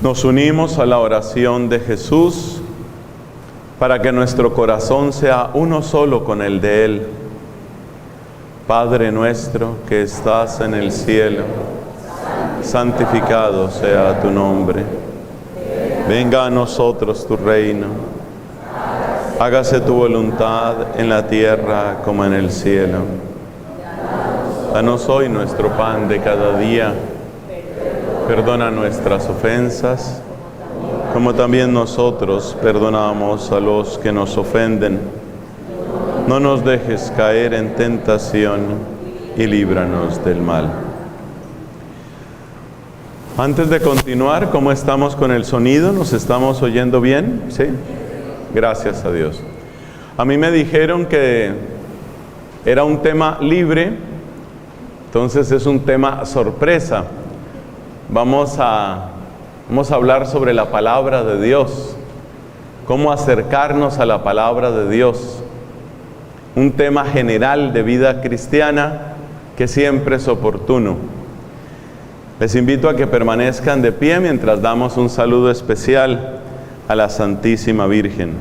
Nos unimos a la oración de Jesús para que nuestro corazón sea uno solo con el de Él. Padre nuestro que estás en el cielo, santificado sea tu nombre. Venga a nosotros tu reino. Hágase tu voluntad en la tierra como en el cielo. Danos hoy nuestro pan de cada día. Perdona nuestras ofensas, como también nosotros perdonamos a los que nos ofenden. No nos dejes caer en tentación y líbranos del mal. Antes de continuar, ¿cómo estamos con el sonido? ¿Nos estamos oyendo bien? ¿Sí? Gracias a Dios. A mí me dijeron que era un tema libre, entonces es un tema sorpresa. Vamos a hablar sobre la palabra de Dios, cómo acercarnos a la palabra de Dios. Un tema general de vida cristiana que siempre es oportuno. Les invito a que permanezcan de pie mientras damos un saludo especial a la Santísima Virgen.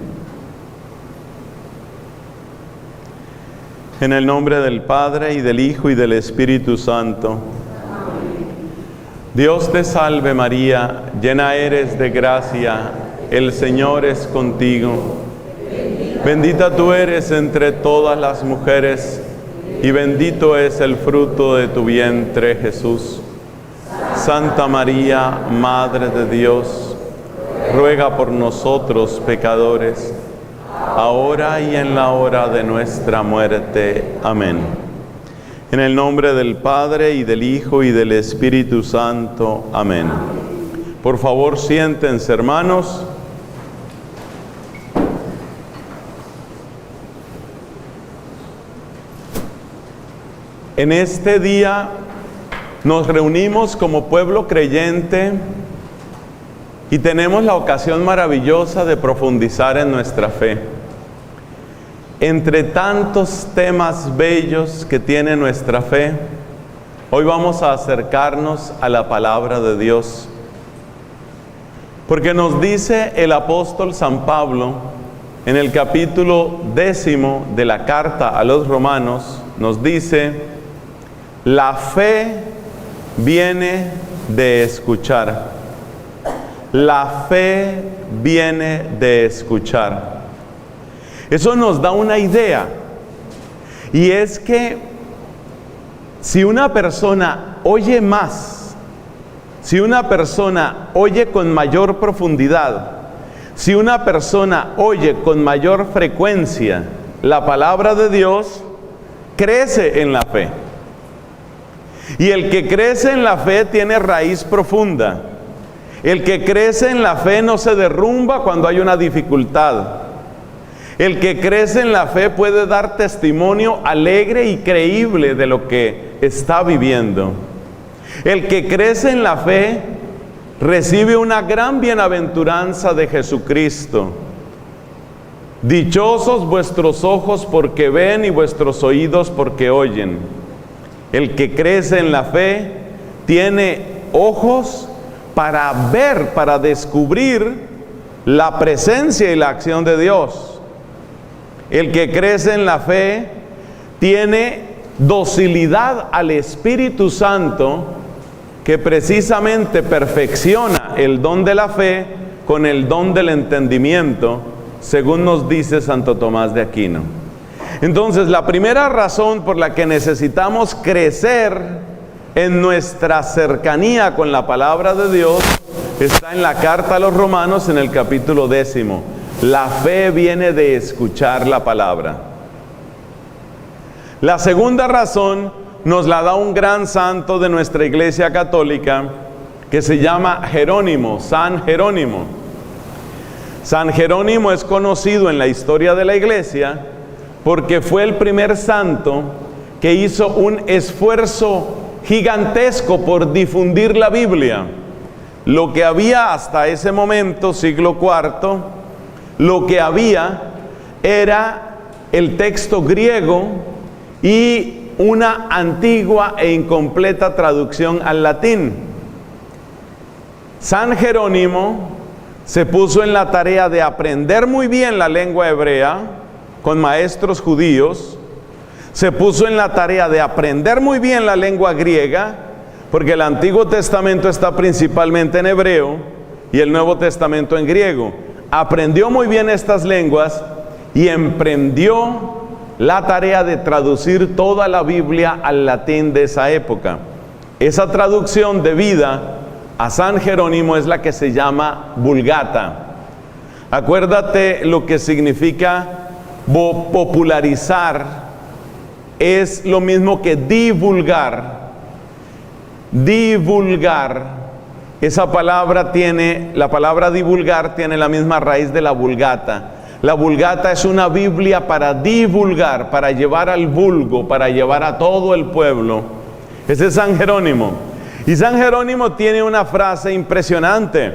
En el nombre del Padre, y del Hijo, y del Espíritu Santo. Dios te salve María, llena eres de gracia, el Señor es contigo. Bendita tú eres entre todas las mujeres, y bendito es el fruto de tu vientre, Jesús. Santa María, Madre de Dios, ruega por nosotros pecadores, ahora y en la hora de nuestra muerte. Amén. En el nombre del Padre, y del Hijo, y del Espíritu Santo. Amén. Por favor, siéntense, hermanos. En este día nos reunimos como pueblo creyente y tenemos la ocasión maravillosa de profundizar en nuestra fe. Entre tantos temas bellos que tiene nuestra fe, hoy vamos a acercarnos a la palabra de Dios. Porque nos dice el apóstol San Pablo, en el capítulo 10 de la carta a los Romanos, nos dice: la fe viene de escuchar. La fe viene de escuchar. Eso nos da una idea, y es que si una persona oye más, si una persona oye con mayor profundidad, si una persona oye con mayor frecuencia la palabra de Dios, crece en la fe. Y el que crece en la fe tiene raíz profunda. El que crece en la fe no se derrumba cuando hay una dificultad. El que crece en la fe puede dar testimonio alegre y creíble de lo que está viviendo. El que crece en la fe recibe una gran bienaventuranza de Jesucristo. Dichosos vuestros ojos porque ven y vuestros oídos porque oyen. El que crece en la fe tiene ojos para ver, para descubrir la presencia y la acción de Dios. El que crece en la fe tiene docilidad al Espíritu Santo, que precisamente perfecciona el don de la fe con el don del entendimiento, según nos dice Santo Tomás de Aquino. Entonces, la primera razón por la que necesitamos crecer en nuestra cercanía con la palabra de Dios está en la carta a los Romanos, en el capítulo 10. La fe viene de escuchar la palabra. La segunda razón nos la da un gran santo de nuestra Iglesia Católica que se llama Jerónimo, San Jerónimo. San Jerónimo es conocido en la historia de la Iglesia porque fue el primer santo que hizo un esfuerzo gigantesco por difundir la Biblia. Lo que había hasta ese momento, siglo IV, lo que había era el texto griego y una antigua e incompleta traducción al latín. San Jerónimo se puso en la tarea de aprender muy bien la lengua hebrea con maestros judíos, se puso en la tarea de aprender muy bien la lengua griega, porque el Antiguo Testamento está principalmente en hebreo y el Nuevo Testamento en griego. Aprendió muy bien estas lenguas y emprendió la tarea de traducir toda la Biblia al latín de esa época. Esa traducción debida a San Jerónimo es la que se llama Vulgata. Acuérdate lo que significa popularizar, es lo mismo que divulgar. Divulgar, esa palabra la palabra divulgar tiene la misma raíz de la Vulgata. La Vulgata es una Biblia para divulgar, para llevar al vulgo, para llevar a todo el pueblo. Ese es San Jerónimo. Y San Jerónimo tiene una frase impresionante.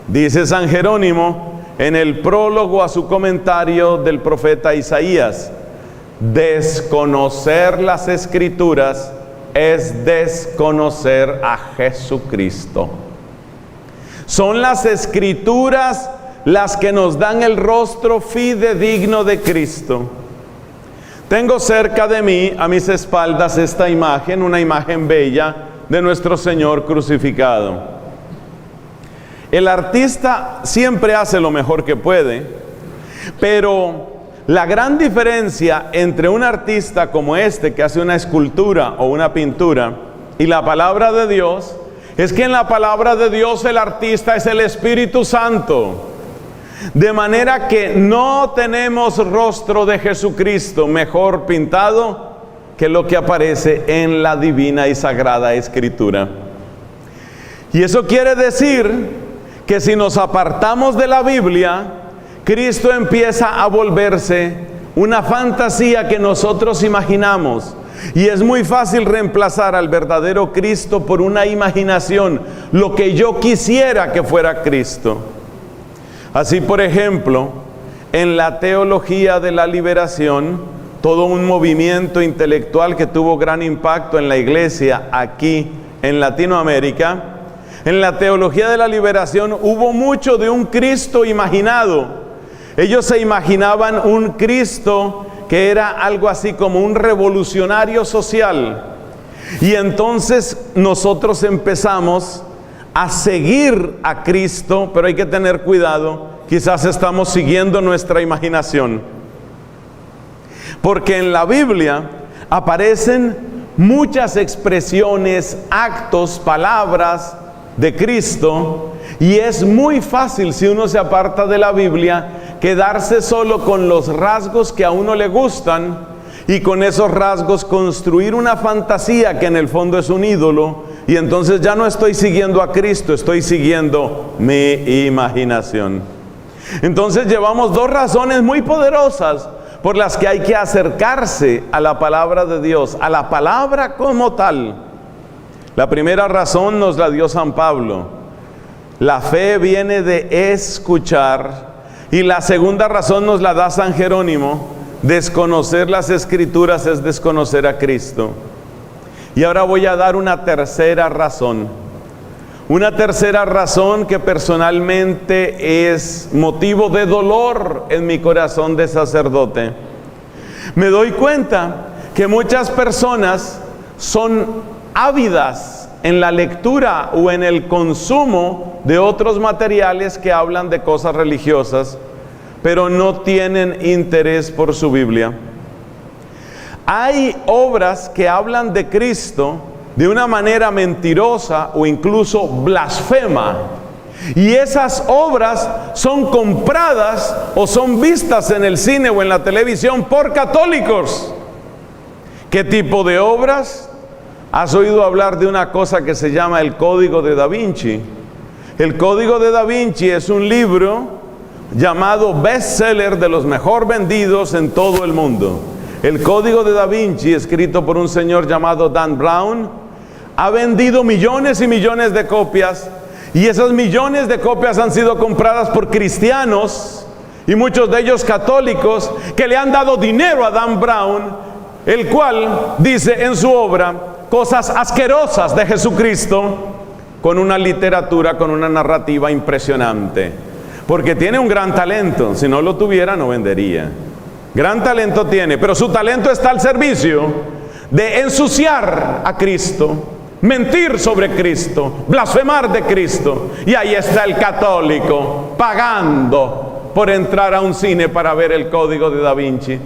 Dice San Jerónimo en el prólogo a su comentario del profeta Isaías: desconocer las Escrituras es desconocer a Jesucristo. Son las Escrituras las que nos dan el rostro fidedigno de Cristo. Tengo cerca de mí, a mis espaldas, esta imagen, una imagen bella de nuestro Señor crucificado. El artista siempre hace lo mejor que puede, pero la gran diferencia entre un artista como este que hace una escultura o una pintura y la palabra de Dios es que en la palabra de Dios el artista es el Espíritu Santo. De manera que no tenemos rostro de Jesucristo mejor pintado que lo que aparece en la divina y sagrada Escritura. Y eso quiere decir que si nos apartamos de la Biblia, Cristo empieza a volverse una fantasía que nosotros imaginamos. Y es muy fácil reemplazar al verdadero Cristo por una imaginación, lo que yo quisiera que fuera Cristo. Así, por ejemplo, en la teología de la liberación, todo un movimiento intelectual que tuvo gran impacto en la iglesia aquí en Latinoamérica, en la teología de la liberación hubo mucho de un Cristo imaginado. Ellos se imaginaban un Cristo que era algo así como un revolucionario social. Y entonces nosotros empezamos a seguir a Cristo, pero hay que tener cuidado, quizás estamos siguiendo nuestra imaginación. Porque en la Biblia aparecen muchas expresiones, actos, palabras de Cristo, y es muy fácil, si uno se aparta de la Biblia, quedarse solo con los rasgos que a uno le gustan y con esos rasgos construir una fantasía que en el fondo es un ídolo, y entonces ya no estoy siguiendo a Cristo, estoy siguiendo mi imaginación. Entonces llevamos dos razones muy poderosas por las que hay que acercarse a la palabra de Dios, a la palabra como tal. La primera razón nos la dio San Pablo: la fe viene de escuchar. Y la segunda razón nos la da San Jerónimo: desconocer las Escrituras es desconocer a Cristo. Y ahora voy a dar una tercera razón. Una tercera razón que personalmente es motivo de dolor en mi corazón de sacerdote. Me doy cuenta que muchas personas son ávidas en la lectura o en el consumo de otros materiales que hablan de cosas religiosas, pero no tienen interés por su Biblia. Hay obras que hablan de Cristo de una manera mentirosa o incluso blasfema, y esas obras son compradas o son vistas en el cine o en la televisión por católicos. ¿Qué tipo de obras? ¿Has oído hablar de una cosa que se llama el Código de Da Vinci? El Código de Da Vinci es un libro llamado bestseller, de los mejor vendidos en todo el mundo. El Código de Da Vinci, escrito por un señor llamado Dan Brown, ha vendido millones y millones de copias, y esas millones de copias han sido compradas por cristianos, y muchos de ellos católicos, que le han dado dinero a Dan Brown, el cual dice en su obra cosas asquerosas de Jesucristo, con una literatura, con una narrativa impresionante. Porque tiene un gran talento. Si no lo tuviera, no vendería. Gran talento tiene, pero su talento está al servicio de ensuciar a Cristo, mentir sobre Cristo, blasfemar de Cristo. Y ahí está el católico pagando por entrar a un cine para ver el Código de Da Vinci.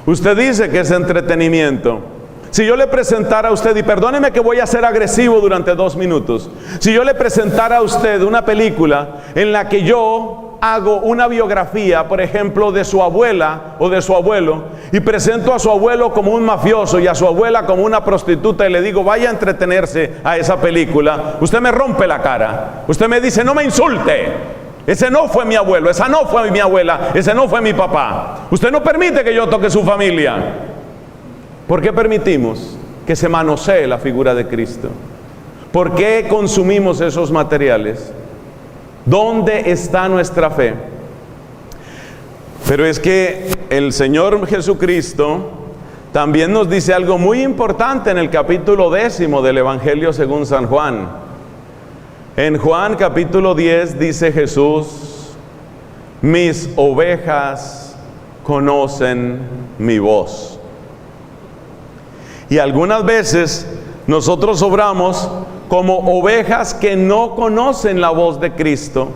Usted dice que es entretenimiento. Si yo le presentara a usted, y perdóneme que voy a ser agresivo durante 2 minutos, si yo le presentara a usted una película en la que yo hago una biografía, por ejemplo, de su abuela o de su abuelo, y presento a su abuelo como un mafioso y a su abuela como una prostituta, y le digo, vaya a entretenerse a esa película, usted me rompe la cara. Usted me dice, no me insulte. Ese no fue mi abuelo, esa no fue mi abuela, ese no fue mi papá. Usted no permite que yo toque su familia. ¿Por qué permitimos que se manosee la figura de Cristo? ¿Por qué consumimos esos materiales? ¿Dónde está nuestra fe? Pero es que el Señor Jesucristo también nos dice algo muy importante en el capítulo 10 del Evangelio según San Juan. En Juan capítulo 10 dice Jesús, mis ovejas conocen mi voz. Y algunas veces nosotros obramos como ovejas que no conocen la voz de Cristo.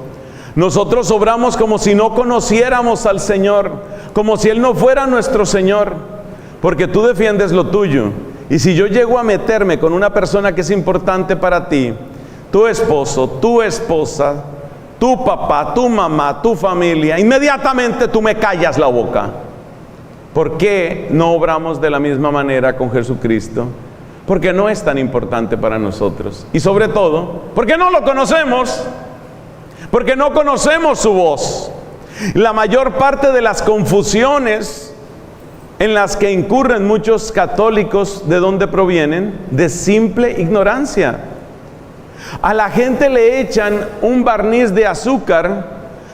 Nosotros obramos como si no conociéramos al Señor, como si Él no fuera nuestro Señor, porque tú defiendes lo tuyo. Y si yo llego a meterme con una persona que es importante para ti, tu esposo, tu esposa, tu papá, tu mamá, tu familia, inmediatamente tú me callas la boca. ¿Por qué no obramos de la misma manera con Jesucristo? Porque no es tan importante para nosotros. Y sobre todo, porque no lo conocemos. Porque no conocemos su voz. La mayor parte de las confusiones en las que incurren muchos católicos, ¿de dónde provienen? De simple ignorancia. A la gente le echan un barniz de azúcar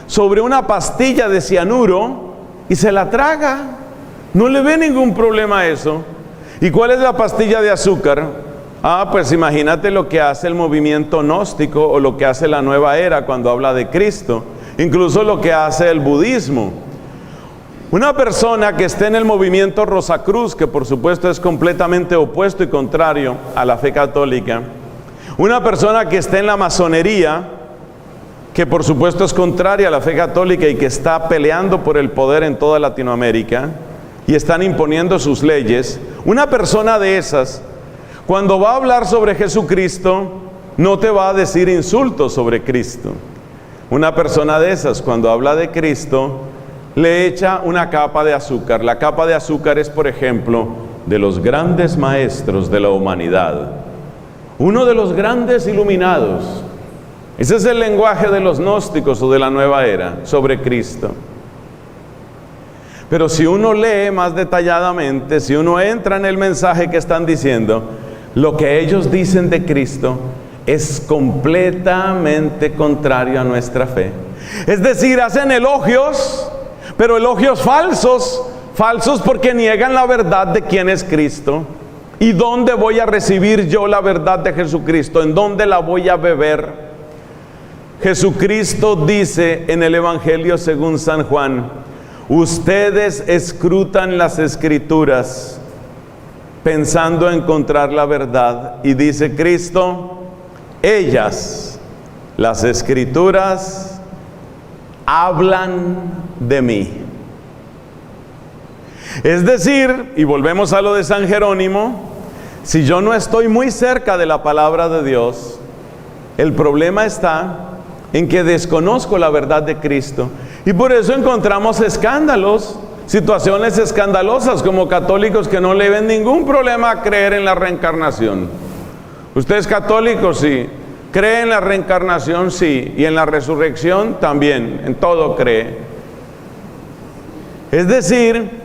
sobre una pastilla de cianuro y se la traga. No le ve ningún problema a eso. ¿Y cuál es la pastilla de azúcar? Pues imagínate lo que hace el movimiento gnóstico o lo que hace la nueva era cuando habla de Cristo. Incluso lo que hace el budismo. Una persona que esté en el movimiento Rosacruz, que por supuesto es completamente opuesto y contrario a la fe católica. Una persona que esté en la masonería, que por supuesto es contraria a la fe católica y que está peleando por el poder en toda Latinoamérica, y están imponiendo sus leyes. Una persona de esas, cuando va a hablar sobre Jesucristo, no te va a decir insultos sobre Cristo. Una persona de esas, cuando habla de Cristo, le echa una capa de azúcar. La capa de azúcar es, por ejemplo, de los grandes maestros de la humanidad. Uno de los grandes iluminados. Ese es el lenguaje de los gnósticos o de la nueva era sobre Cristo. Pero si uno lee más detalladamente, si uno entra en el mensaje que están diciendo, lo que ellos dicen de Cristo es completamente contrario a nuestra fe. Es decir, hacen elogios, pero elogios falsos, falsos porque niegan la verdad de quién es Cristo. ¿Y dónde voy a recibir yo la verdad de Jesucristo? ¿En dónde la voy a beber? Jesucristo dice en el Evangelio según San Juan, ustedes escrutan las Escrituras pensando encontrar la verdad. Y dice Cristo, ellas, las Escrituras, hablan de mí. Es decir, y volvemos a lo de San Jerónimo, si yo no estoy muy cerca de la palabra de Dios, el problema está en que desconozco la verdad de Cristo. Y por eso encontramos escándalos, situaciones escandalosas, como católicos que no le ven ningún problema a creer en la reencarnación. ¿Usted es católico? Sí. ¿Cree en la reencarnación? Sí. Y en la resurrección también, en todo cree. Es decir,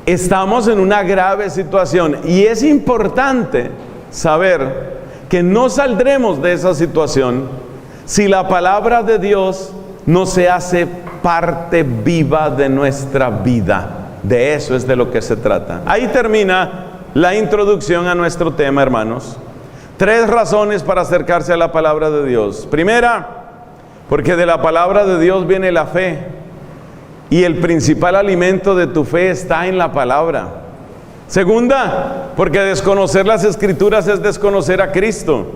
estamos en una grave situación y es importante saber que no saldremos de esa situación si la palabra de Dios no se hace parte viva de nuestra vida. De eso es de lo que se trata. Ahí termina la introducción a nuestro tema, hermanos. 3 razones para acercarse a la palabra de Dios. Primera, porque de la palabra de Dios viene la fe. Y el principal alimento de tu fe está en la palabra. Segunda, porque desconocer las Escrituras es desconocer a Cristo.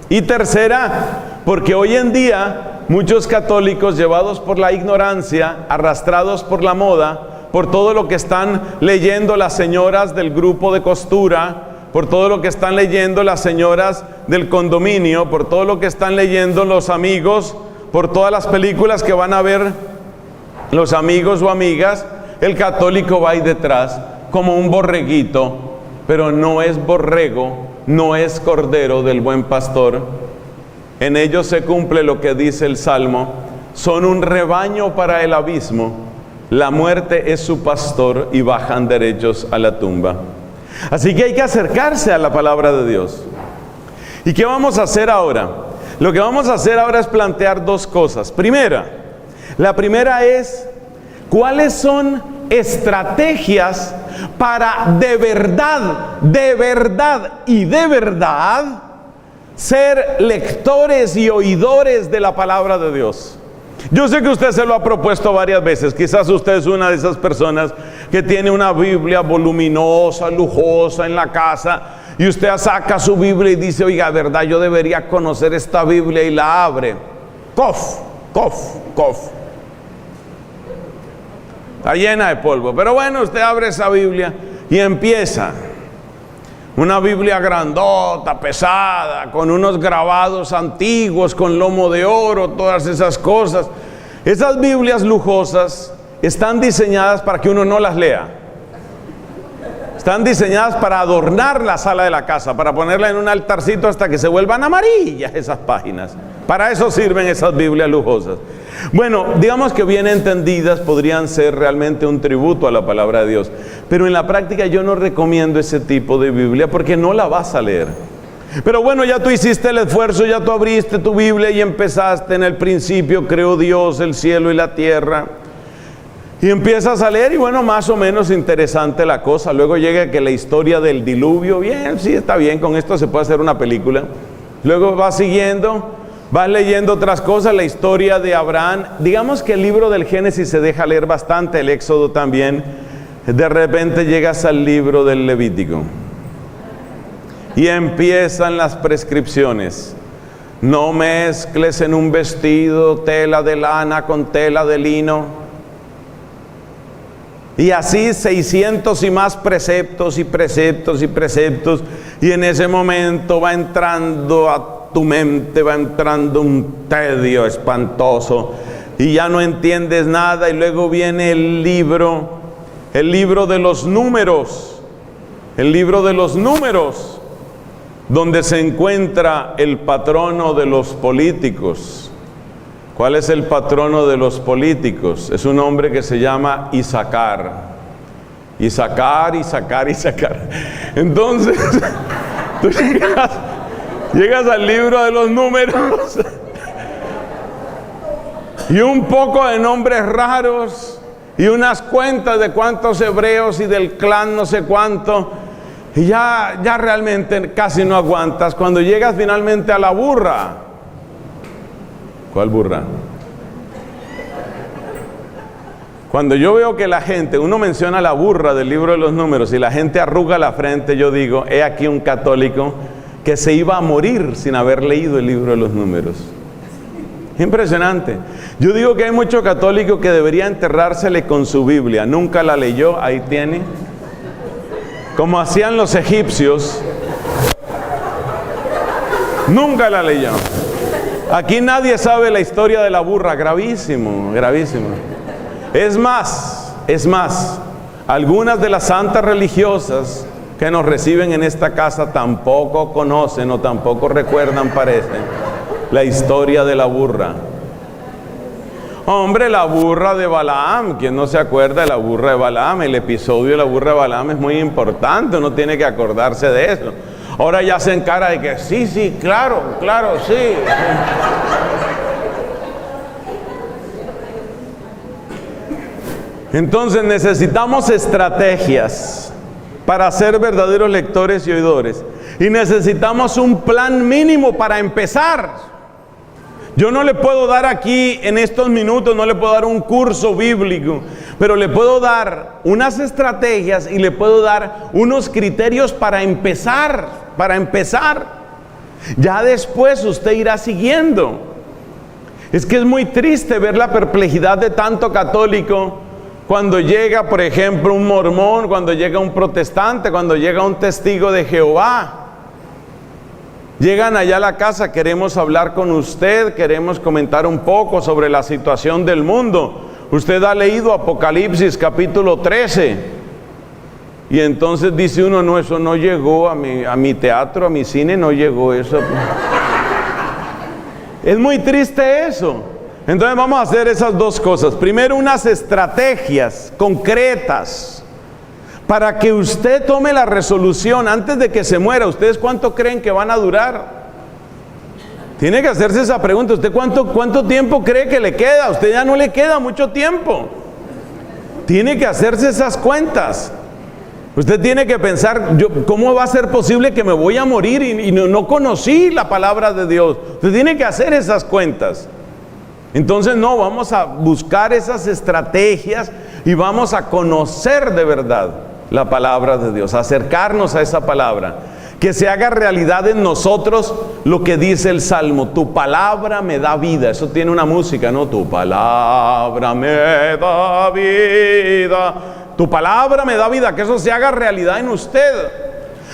Y tercera, porque hoy en día muchos católicos, llevados por la ignorancia, arrastrados por la moda, por todo lo que están leyendo las señoras del grupo de costura, por todo lo que están leyendo las señoras del condominio, por todo lo que están leyendo los amigos, por todas las películas que van a ver los amigos o amigas, el católico va ahí detrás como un borreguito, pero no es borrego, no es cordero del buen pastor. En ellos se cumple lo que dice el Salmo: son un rebaño para el abismo, la muerte es su pastor y bajan derechos a la tumba. Así que hay que acercarse a la palabra de Dios. ¿Y qué vamos a hacer ahora? Lo que vamos a hacer ahora es plantear 2 cosas. La primera es, ¿cuáles son estrategias para de verdad ser lectores y oidores de la palabra de Dios? Yo sé que usted se lo ha propuesto varias veces. Quizás usted es una de esas personas que tiene una Biblia voluminosa, lujosa en la casa, y usted saca su Biblia y dice: oiga, verdad, yo debería conocer esta Biblia, y la abre. Cof. Está llena de polvo. Pero bueno, usted abre esa Biblia y empieza. Una Biblia grandota, pesada, con unos grabados antiguos, con lomo de oro, todas esas cosas. Esas Biblias lujosas están diseñadas para que uno no las lea. Están diseñadas para adornar la sala de la casa, para ponerla en un altarcito hasta que se vuelvan amarillas esas páginas. Para eso sirven esas Biblias lujosas. Bueno, digamos que bien entendidas podrían ser realmente un tributo a la palabra de Dios, pero en la práctica yo no recomiendo ese tipo de Biblia porque no la vas a leer. Pero bueno, ya tú hiciste el esfuerzo, ya tú abriste tu Biblia y empezaste: en el principio creó Dios el cielo y la tierra. Y empiezas a leer y bueno, más o menos interesante la cosa. Luego llega que la historia del diluvio, bien, sí, está bien, con esto se puede hacer una película. Luego vas siguiendo, vas leyendo otras cosas, la historia de Abraham. Digamos que el libro del Génesis se deja leer bastante, el Éxodo también. De repente llegas al libro del Levítico y empiezan las prescripciones. No mezcles en un vestido tela de lana con tela de lino. Y así 600 y más preceptos y preceptos y preceptos. Y en ese momento va entrando a tu mente, va entrando un tedio espantoso. Y ya no entiendes nada. Y luego viene el libro de los números. El libro de los números, donde se encuentra el patrono de los políticos. ¿Cuál es el patrono de los políticos? Es un hombre que se llama Isaacar. Isaacar. Entonces, tú llegas al libro de los números y un poco de nombres raros y unas cuentas de cuántos hebreos y del clan no sé cuánto, y ya realmente casi no aguantas. Cuando llegas finalmente a la burra. ¿Cuál burra? Cuando yo veo que la gente, uno menciona la burra del libro de los números y la gente arruga la frente, yo digo: he aquí un católico que se iba a morir sin haber leído el libro de los números. Impresionante. Yo digo que hay mucho católico que debería enterrársele con su Biblia. Nunca la leyó, ahí tiene. Como hacían los egipcios. Nunca la leyó. Aquí nadie sabe la historia de la burra. Gravísimo, gravísimo. Es más, algunas de las santas religiosas que nos reciben en esta casa tampoco conocen o tampoco recuerdan, parece, la historia de la burra. Hombre, la burra de Balaam. ¿Quién no se acuerda de la burra de Balaam? El episodio de la burra de Balaam es muy importante, uno tiene que acordarse de eso. Ahora ya se encara de que sí, claro, sí. Entonces necesitamos estrategias para ser verdaderos lectores y oidores. Y necesitamos un plan mínimo para empezar. Yo no le puedo dar aquí en estos minutos, no le puedo dar un curso bíblico, pero le puedo dar unas estrategias y le puedo dar unos criterios para empezar. Ya después usted irá siguiendo. Es que es muy triste ver la perplejidad de tanto católico cuando llega, por ejemplo, un mormón, cuando llega un protestante, cuando llega un testigo de Jehová. Llegan allá a la casa, queremos hablar con usted, queremos comentar un poco sobre la situación del mundo. Usted ha leído Apocalipsis capítulo 13. Y entonces dice uno, no, eso no llegó a mi teatro, a mi cine, no llegó eso. Es muy triste eso. Entonces vamos a hacer esas dos cosas. Primero, unas estrategias concretas para que usted tome la resolución antes de que se muera. ¿Ustedes cuánto creen que van a durar? Tiene que hacerse esa pregunta. ¿Usted cuánto tiempo cree que le queda? A usted ya no le queda mucho tiempo. Tiene que hacerse esas cuentas. Usted tiene que pensar, ¿cómo va a ser posible que me voy a morir y no conocí la palabra de Dios? Usted tiene que hacer esas cuentas. Entonces no, vamos a buscar esas estrategias y vamos a conocer de verdad la palabra de Dios, acercarnos a esa palabra, que se haga realidad en nosotros lo que dice el Salmo: tu palabra me da vida. Eso tiene una música, ¿no? Tu palabra me da vida, tu palabra me da vida, que eso se haga realidad en usted.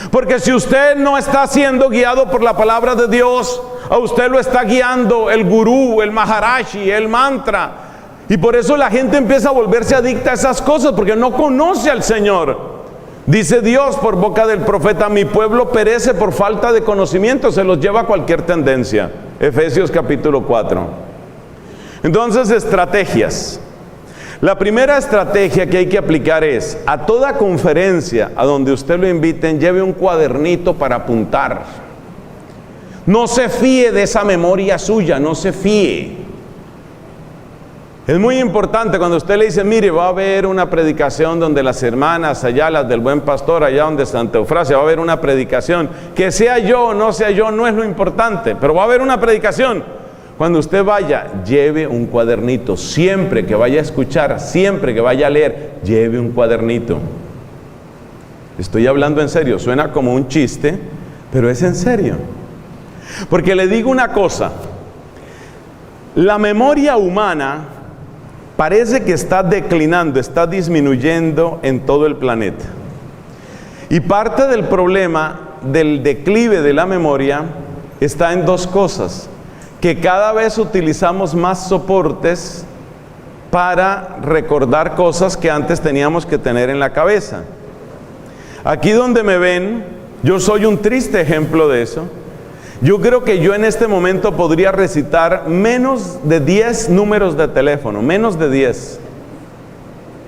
Porque si usted no está siendo guiado por la palabra de Dios, a usted lo está guiando el gurú, el maharashi, el mantra. Y por eso la gente empieza a volverse adicta a esas cosas, porque no conoce al Señor. Dice Dios por boca del profeta: mi pueblo perece por falta de conocimiento, se los lleva a cualquier tendencia. Efesios capítulo 4. Entonces, estrategias. La primera estrategia que hay que aplicar es: a toda conferencia a donde usted lo inviten, lleve un cuadernito para apuntar. No se fíe de esa memoria suya, no se fíe. Es muy importante cuando usted le dice: mire, va a haber una predicación donde las hermanas allá, las del Buen Pastor, allá donde Santa Eufrasia, va a haber una predicación. Que sea yo o no sea yo, no es lo importante, pero va a haber una predicación. Cuando usted vaya, lleve un cuadernito. Siempre que vaya a escuchar, siempre que vaya a leer, lleve un cuadernito. Estoy hablando en serio, suena como un chiste, pero es en serio. Porque le digo una cosa: la memoria humana parece que está declinando, está disminuyendo en todo el planeta. Y parte del problema del declive de la memoria está en dos cosas: que cada vez utilizamos más soportes para recordar cosas que antes teníamos que tener en la cabeza. Aquí donde me ven, yo soy un triste ejemplo de eso. Yo creo que yo en este momento podría recitar menos de 10 números de teléfono, menos de 10.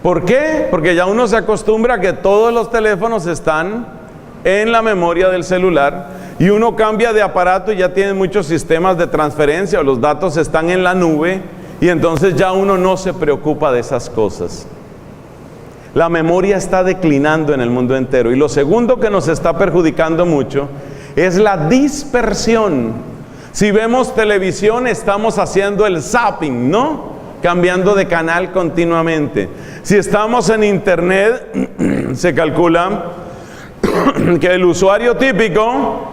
¿Por qué? Porque ya uno se acostumbra a que todos los teléfonos están en la memoria del celular y uno cambia de aparato y ya tiene muchos sistemas de transferencia, o los datos están en la nube y entonces ya uno no se preocupa de esas cosas. La memoria está declinando en el mundo entero. Y lo segundo que nos está perjudicando mucho es la dispersión. Si vemos televisión, estamos haciendo el zapping, ¿no? Cambiando de canal continuamente. Si estamos en internet, se calcula que el usuario típico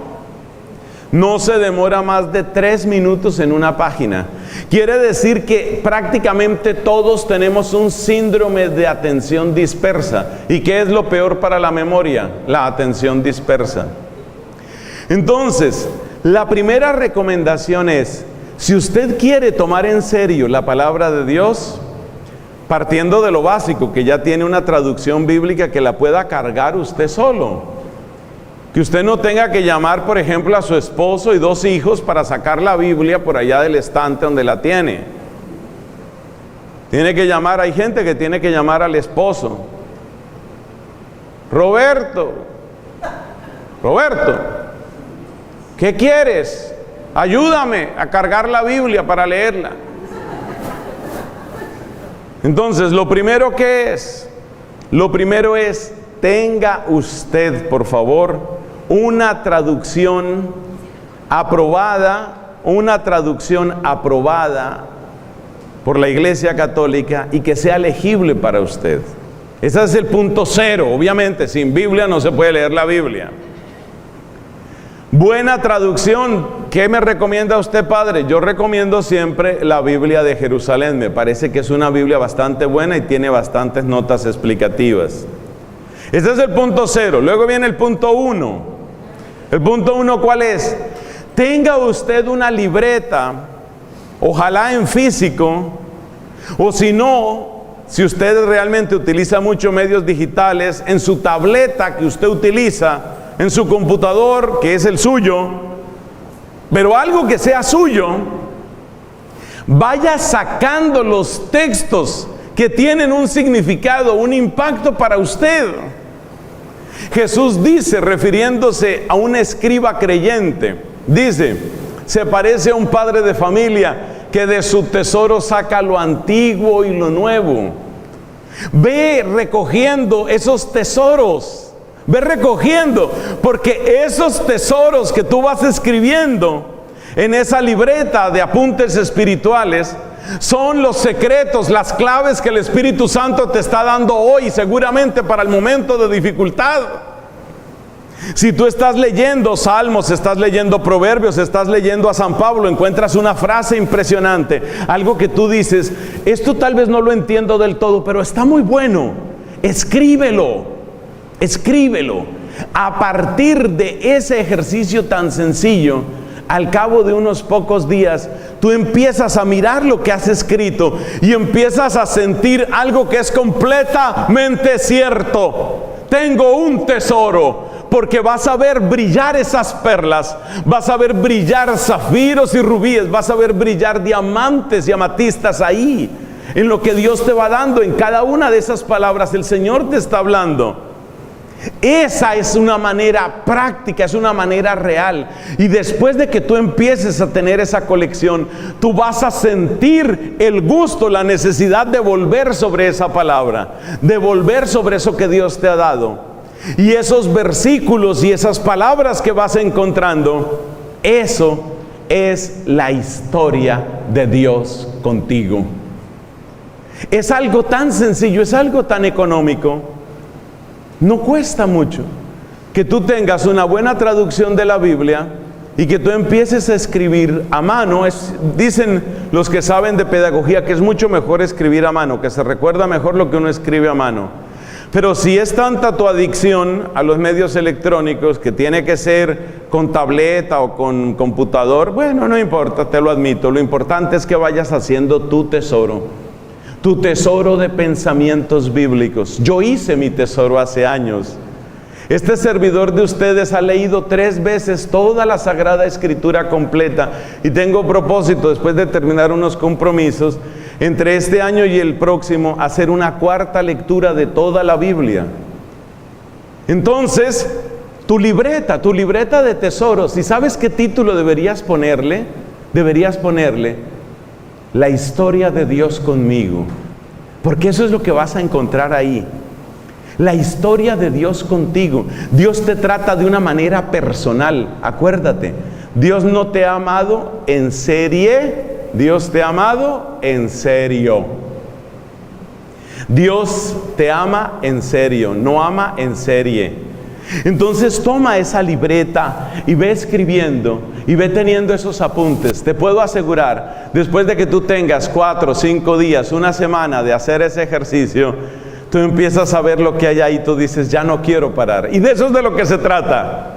no se demora más de 3 minutos en una página. Quiere decir que prácticamente todos tenemos un síndrome de atención dispersa. ¿Y qué es lo peor para la memoria? La atención dispersa. Entonces, la primera recomendación es: si usted quiere tomar en serio la palabra de Dios, partiendo de lo básico, que ya tiene una traducción bíblica que la pueda cargar usted solo. Que usted no tenga que llamar, por ejemplo, a su esposo y 2 hijos para sacar la Biblia por allá del estante donde la tiene. Tiene que llamar, hay gente que tiene que llamar al esposo. Roberto, ¿qué quieres? Ayúdame a cargar la Biblia para leerla. Entonces, lo primero es, tenga usted, por favor, una traducción aprobada por la Iglesia Católica y que sea legible para usted. Ese es el punto cero. Obviamente, sin Biblia no se puede leer la Biblia. Buena traducción. ¿Qué me recomienda usted, padre? Yo recomiendo siempre la Biblia de Jerusalén. Me parece que es una Biblia bastante buena y tiene bastantes notas explicativas. Ese es el punto cero. Luego viene el punto 1. El punto 1, ¿cuál es? Tenga usted una libreta, ojalá en físico, o si no, si usted realmente utiliza muchos medios digitales, en su tableta que usted utiliza, en su computador, que es el suyo, pero algo que sea suyo, vaya sacando los textos que tienen un significado, un impacto para usted. Jesús dice, refiriéndose a un escriba creyente, dice, se parece a un padre de familia que de su tesoro saca lo antiguo y lo nuevo. Ve recogiendo esos tesoros, ve recogiendo, porque esos tesoros que tú vas escribiendo en esa libreta de apuntes espirituales son los secretos, las claves que el Espíritu Santo te está dando hoy, seguramente para el momento de dificultad. Si tú estás leyendo Salmos, estás leyendo Proverbios, estás leyendo a San Pablo, encuentras una frase impresionante, algo que tú dices, esto tal vez no lo entiendo del todo, pero está muy bueno. Escríbelo, escríbelo. A partir de ese ejercicio tan sencillo, al cabo de unos pocos días, tú empiezas a mirar lo que has escrito y empiezas a sentir algo que es completamente cierto. Tengo un tesoro. Porque vas a ver brillar esas perlas, vas a ver brillar zafiros y rubíes, vas a ver brillar diamantes y amatistas ahí, en lo que Dios te va dando, en cada una de esas palabras el Señor te está hablando. Esa es una manera práctica, es una manera real. Y después de que tú empieces a tener esa colección, tú vas a sentir el gusto, la necesidad de volver sobre esa palabra, de volver sobre eso que Dios te ha dado. Y esos versículos y esas palabras que vas encontrando, eso es la historia de Dios contigo. Es algo tan sencillo, es algo tan económico. No cuesta mucho que tú tengas una buena traducción de la Biblia y que tú empieces a escribir a mano. Dicen los que saben de pedagogía que es mucho mejor escribir a mano, que se recuerda mejor lo que uno escribe a mano. Pero si es tanta tu adicción a los medios electrónicos que tiene que ser con tableta o con computador, bueno, no importa, te lo admito. Lo importante es que vayas haciendo tu tesoro de pensamientos bíblicos. Yo hice mi tesoro hace años. Este servidor de ustedes ha leído 3 veces toda la Sagrada Escritura completa y tengo propósito, después de terminar unos compromisos, entre este año y el próximo, hacer una 4ª lectura de toda la Biblia. Entonces, tu libreta de tesoros, ¿y sabes qué título deberías ponerle? Deberías ponerle La historia de Dios conmigo, porque eso es lo que vas a encontrar ahí. La historia de Dios contigo. Dios te trata de una manera personal. Acuérdate, Dios no te ha amado en serie, Dios te ha amado en serio. Dios te ama en serio, no ama en serie. Entonces toma esa libreta y ve escribiendo y ve teniendo esos apuntes. Te puedo asegurar, después de que tú tengas 4, 5 días, una semana de hacer ese ejercicio, tú empiezas a ver lo que hay ahí, tú dices, ya no quiero parar. Y de eso es de lo que se trata.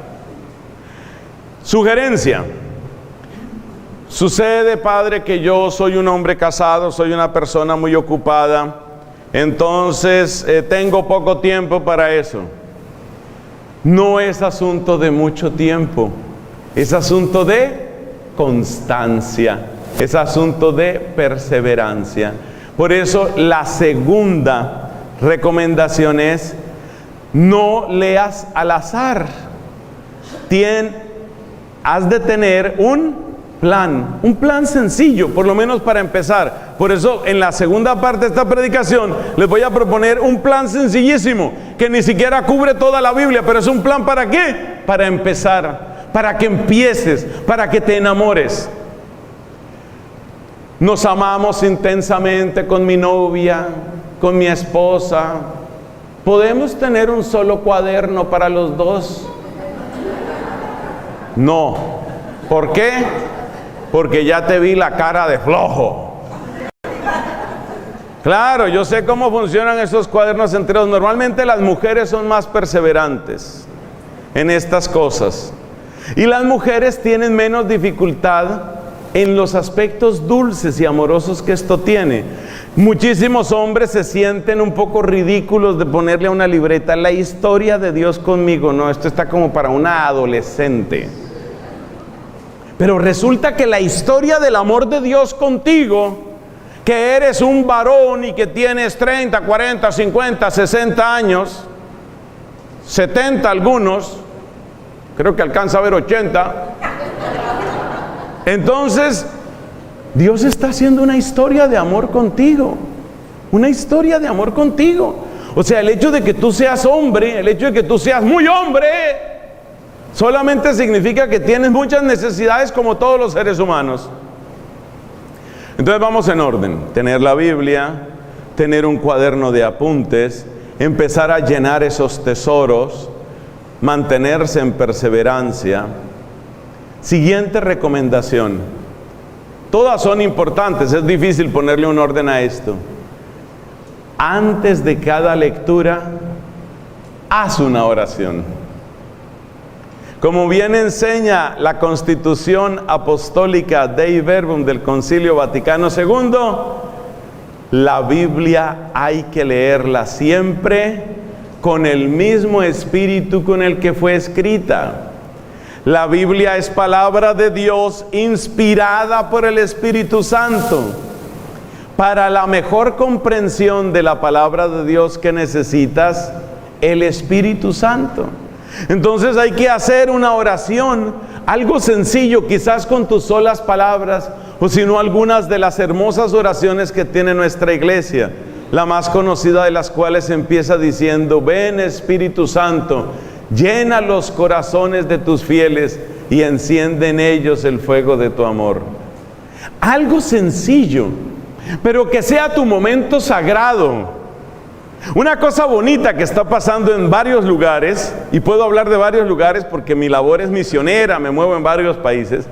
Sugerencia. Sucede, padre, que yo soy un hombre casado, soy una persona muy ocupada, entonces tengo poco tiempo para eso. No es asunto de mucho tiempo, es asunto de constancia, es asunto de perseverancia. Por eso la segunda recomendación es: no leas al azar. Has de tener un un plan sencillo, por lo menos para empezar. Por eso en la segunda parte de esta predicación les voy a proponer un plan sencillísimo, que ni siquiera cubre toda la Biblia, pero es un plan ¿para qué? Para empezar, para que empieces, para que te enamores. Nos amamos intensamente con mi novia, con mi esposa. ¿Podemos tener un solo cuaderno para los dos? No. ¿Por qué? Porque ya te vi la cara de flojo. Claro, yo sé cómo funcionan esos cuadernos enteros. Normalmente las mujeres son más perseverantes en estas cosas. Y las mujeres tienen menos dificultad en los aspectos dulces y amorosos que esto tiene. Muchísimos hombres se sienten un poco ridículos de ponerle a una libreta la historia de Dios conmigo. No, esto está como para una adolescente. Pero resulta que la historia del amor de Dios contigo, que eres un varón y que tienes 30, 40, 50, 60 años, 70 algunos, creo que alcanza a ver 80. Entonces, Dios está haciendo una historia de amor contigo. Una historia de amor contigo. O sea, el hecho de que tú seas hombre, el hecho de que tú seas muy hombre, solamente significa que tienes muchas necesidades como todos los seres humanos. Entonces vamos en orden. Tener la Biblia, tener un cuaderno de apuntes, empezar a llenar esos tesoros, mantenerse en perseverancia. Siguiente recomendación. Todas son importantes, es difícil ponerle un orden a esto. Antes de cada lectura, haz una oración. Como bien enseña la Constitución Apostólica Dei Verbum del Concilio Vaticano II, la Biblia hay que leerla siempre con el mismo espíritu con el que fue escrita. La Biblia es palabra de Dios inspirada por el Espíritu Santo. Para la mejor comprensión de la palabra de Dios que necesitas, el Espíritu Santo. Entonces hay que hacer una oración, algo sencillo, quizás con tus solas palabras, o si no algunas de las hermosas oraciones que tiene nuestra iglesia, la más conocida de las cuales empieza diciendo: ven Espíritu Santo, llena los corazones de tus fieles y enciende en ellos el fuego de tu amor. Algo sencillo, pero que sea tu momento sagrado. Una cosa bonita que está pasando en varios lugares, y puedo hablar de varios lugares porque mi labor es misionera, me muevo en varios países,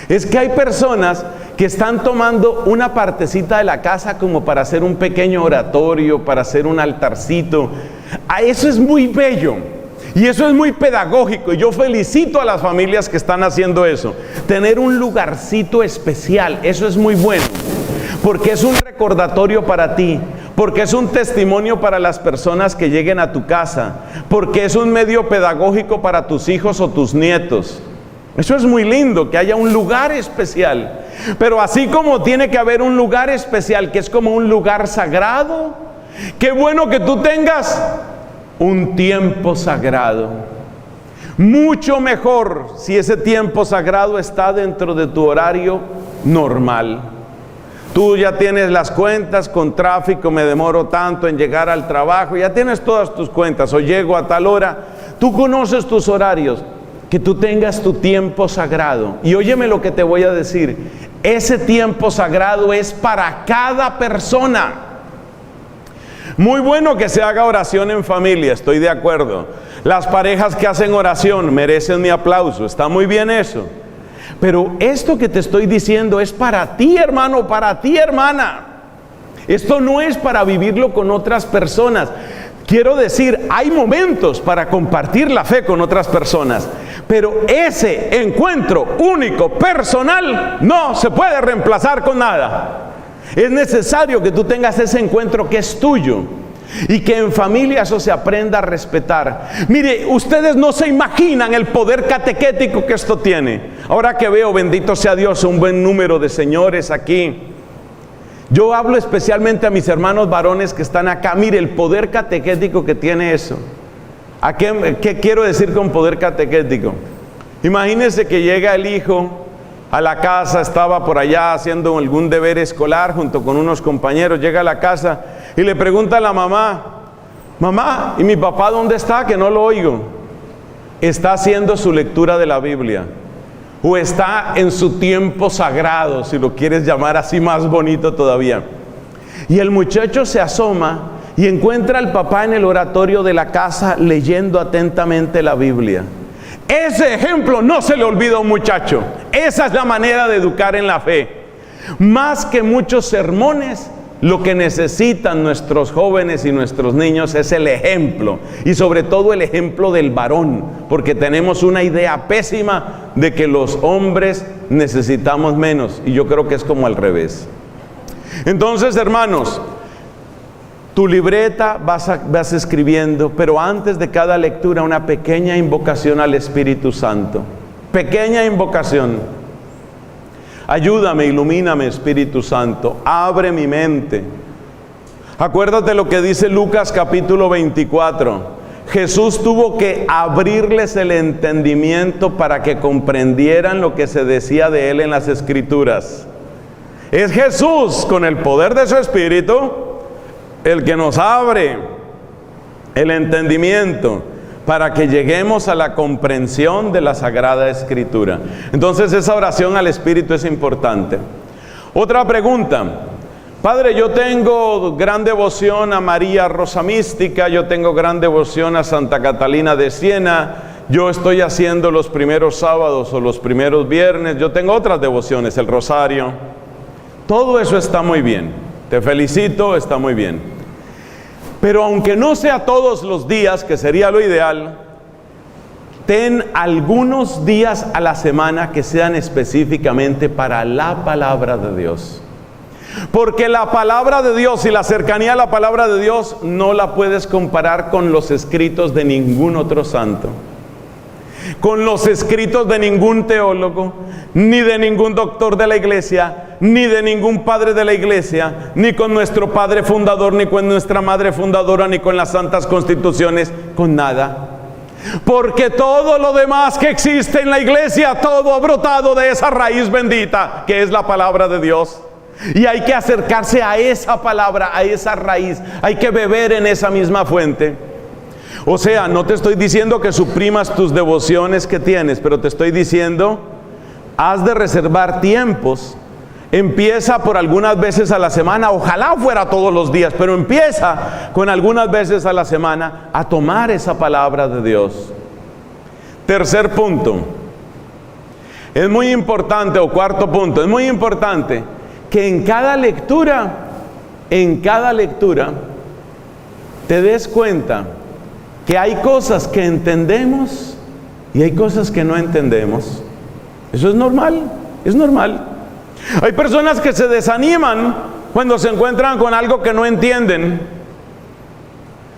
es que hay personas que están tomando una partecita de la casa como para hacer un pequeño oratorio, para hacer un altarcito. Eso es muy bello. Y eso es muy pedagógico, y yo felicito a las familias que están haciendo eso. Tener un lugarcito especial, eso es muy bueno, porque es un recordatorio para ti, porque es un testimonio para las personas que lleguen a tu casa, porque es un medio pedagógico para tus hijos o tus nietos. Eso es muy lindo, que haya un lugar especial. Pero así como tiene que haber un lugar especial, que es como un lugar sagrado, qué bueno que tú tengas un tiempo sagrado. Mucho mejor si ese tiempo sagrado está dentro de tu horario normal. Tú ya tienes las cuentas, con tráfico me demoro tanto en llegar al trabajo, ya tienes todas tus cuentas, o llego a tal hora. Tú conoces tus horarios, que tú tengas tu tiempo sagrado. Y óyeme lo que te voy a decir, ese tiempo sagrado es para cada persona. Muy bueno que se haga oración en familia, estoy de acuerdo. Las parejas que hacen oración merecen mi aplauso, está muy bien eso. Pero esto que te estoy diciendo es para ti, hermano, para ti, hermana. Esto no es para vivirlo con otras personas. Quiero decir, hay momentos para compartir la fe con otras personas, pero ese encuentro único, personal, no se puede reemplazar con nada. Es necesario que tú tengas ese encuentro que es tuyo, y que en familia eso se aprenda a respetar. Mire, ustedes no se imaginan el poder catequético que esto tiene. Ahora que veo, bendito sea Dios, un buen número de señores aquí. Yo hablo especialmente a mis hermanos varones que están acá. Mire, el poder catequético que tiene eso. ¿Qué quiero decir con poder catequético? Imagínense que llega el hijo a la casa, estaba por allá haciendo algún deber escolar junto con unos compañeros, llega a la casa y le pregunta a la mamá, mamá, ¿y mi papá dónde está? Que no lo oigo. Está haciendo su lectura de la Biblia, o está en su tiempo sagrado, si lo quieres llamar así más bonito todavía. Y el muchacho se asoma y encuentra al papá en el oratorio de la casa leyendo atentamente la Biblia. Ese ejemplo no se le olvida a un muchacho. Esa es la manera de educar en la fe. Más que muchos sermones, lo que necesitan nuestros jóvenes y nuestros niños es el ejemplo, y sobre todo el ejemplo del varón, porque tenemos una idea pésima de que los hombres necesitamos menos, y yo creo que es como al revés. Entonces, hermanos, tu libreta vas escribiendo, pero antes de cada lectura una pequeña invocación al Espíritu Santo. Pequeña invocación. Ayúdame, ilumíname, Espíritu Santo, abre mi mente. Acuérdate lo que dice Lucas capítulo 24. Jesús tuvo que abrirles el entendimiento para que comprendieran lo que se decía de Él en las Escrituras. Es Jesús, con el poder de su Espíritu, el que nos abre el entendimiento para que lleguemos a la comprensión de la Sagrada Escritura. Entonces esa oración al Espíritu es importante. Otra pregunta. Padre, yo tengo gran devoción a María Rosa Mística, yo tengo gran devoción a Santa Catalina de Siena, yo estoy haciendo los primeros sábados o los primeros viernes, yo tengo otras devociones, el rosario. Todo eso está muy bien. Te felicito, está muy bien. Pero aunque no sea todos los días, que sería lo ideal, ten algunos días a la semana que sean específicamente para la palabra de Dios. Porque la palabra de Dios y la cercanía a la palabra de Dios no la puedes comparar con los escritos de ningún otro santo, con los escritos de ningún teólogo, ni de ningún doctor de la iglesia, ni de ningún padre de la iglesia, ni con nuestro padre fundador, ni con nuestra madre fundadora, ni con las santas constituciones, con nada. Porque todo lo demás que existe en la iglesia, todo ha brotado de esa raíz bendita, que es la palabra de Dios. Y hay que acercarse a esa palabra, a esa raíz, hay que beber en esa misma fuente. O sea, no te estoy diciendo que suprimas tus devociones que tienes, pero te estoy diciendo, has de reservar tiempos. Empieza por algunas veces a la semana, ojalá fuera todos los días, pero empieza con algunas veces a la semana a tomar esa palabra de Dios. Tercer punto, es muy importante, o cuarto punto, es muy importante que en cada lectura te des cuenta que hay cosas que entendemos y hay cosas que no entendemos. Eso es normal, es normal. Hay personas que se desaniman cuando se encuentran con algo que no entienden.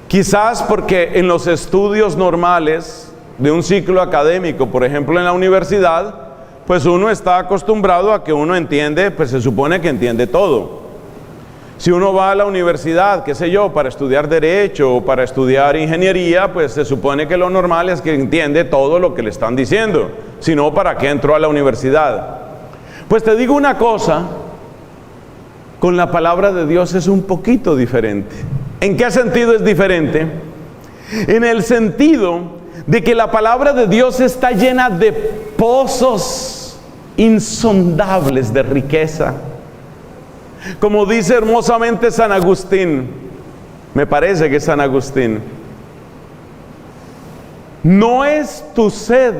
Quizás porque en los estudios normales de un ciclo académico, por ejemplo en la universidad, pues uno está acostumbrado a que uno entiende, pues se supone que entiende todo. Si uno va a la universidad, qué sé yo, para estudiar derecho o para estudiar ingeniería, pues se supone que lo normal es que entiende todo lo que le están diciendo. Si no, ¿para qué entró a la universidad? Pues te digo una cosa, con la palabra de Dios es un poquito diferente. ¿En qué sentido es diferente? En el sentido de que la palabra de Dios está llena de pozos insondables de riqueza. Como dice hermosamente San Agustín, me parece que es San Agustín, no es tu sed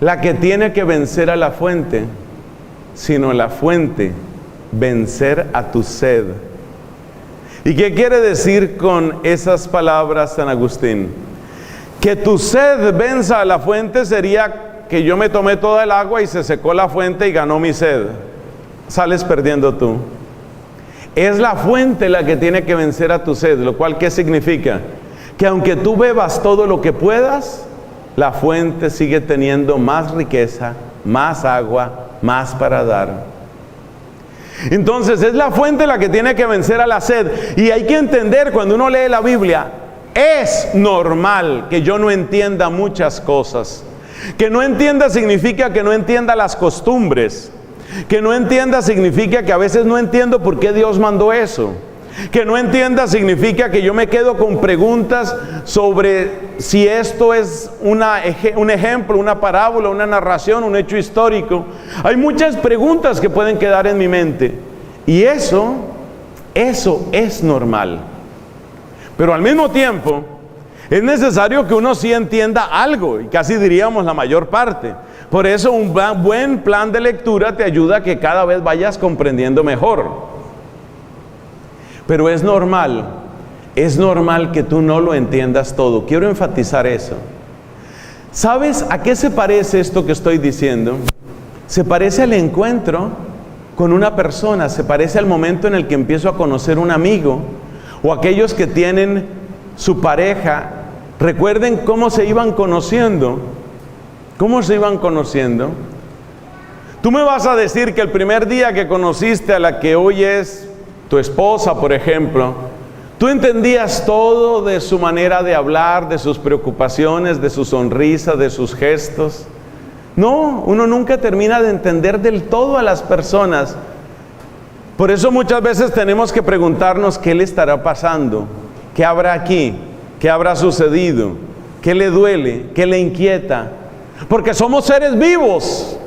la que tiene que vencer a la fuente, sino la fuente vencer a tu sed. ¿Y qué quiere decir con esas palabras San Agustín? Que tu sed venza a la fuente sería que yo me tomé toda el agua y se secó la fuente y ganó mi sed. Sales perdiendo tú. Es la fuente la que tiene que vencer a tu sed, lo cual ¿qué significa? Que aunque tú bebas todo lo que puedas, la fuente sigue teniendo más riqueza, más agua, más para dar. Entonces es la fuente la que tiene que vencer a la sed. Y hay que entender, cuando uno lee la Biblia, es normal que yo no entienda muchas cosas. Que no entienda significa que no entienda las costumbres. Que no entienda significa que a veces no entiendo por qué Dios mandó eso. Que no entienda significa que yo me quedo con preguntas sobre si esto es un ejemplo, una parábola, una narración, un hecho histórico. Hay muchas preguntas que pueden quedar en mi mente. Y eso es normal. Pero al mismo tiempo, es necesario que uno sí entienda algo, y casi diríamos la mayor parte. Por eso un buen plan de lectura te ayuda a que cada vez vayas comprendiendo mejor. Pero es normal que tú no lo entiendas todo. Quiero enfatizar eso. ¿Sabes a qué se parece esto que estoy diciendo? Se parece al encuentro con una persona, se parece al momento en el que empiezo a conocer un amigo, o aquellos que tienen su pareja. Recuerden cómo se iban conociendo. ¿Cómo se iban conociendo? Tú me vas a decir que el primer día que conociste a la que hoy es tu esposa, por ejemplo, tú entendías todo de su manera de hablar, de sus preocupaciones, de su sonrisa, de sus gestos. No, uno nunca termina de entender del todo a las personas. Por eso muchas veces tenemos que preguntarnos qué le estará pasando, qué habrá aquí, qué habrá sucedido, qué le duele, qué le inquieta. Porque somos seres vivos.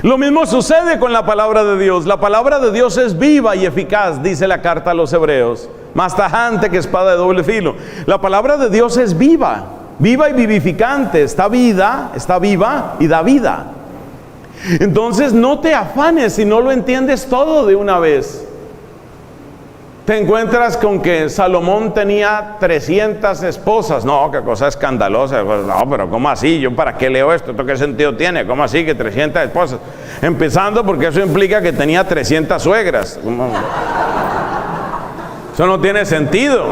Lo mismo sucede con la palabra de Dios. La palabra de Dios es viva y eficaz, dice la carta a los Hebreos, más tajante que espada de doble filo. La palabra de Dios es viva y vivificante, está viva y da vida. Entonces no te afanes si no lo entiendes todo de una vez. Te encuentras con que Salomón tenía 300 esposas. No, qué cosa escandalosa. No, pero ¿cómo así? ¿Yo para qué leo esto? ¿Esto qué sentido tiene? ¿Cómo así que 300 esposas? Empezando porque eso implica que tenía 300 suegras. ¿Cómo? Eso no tiene sentido.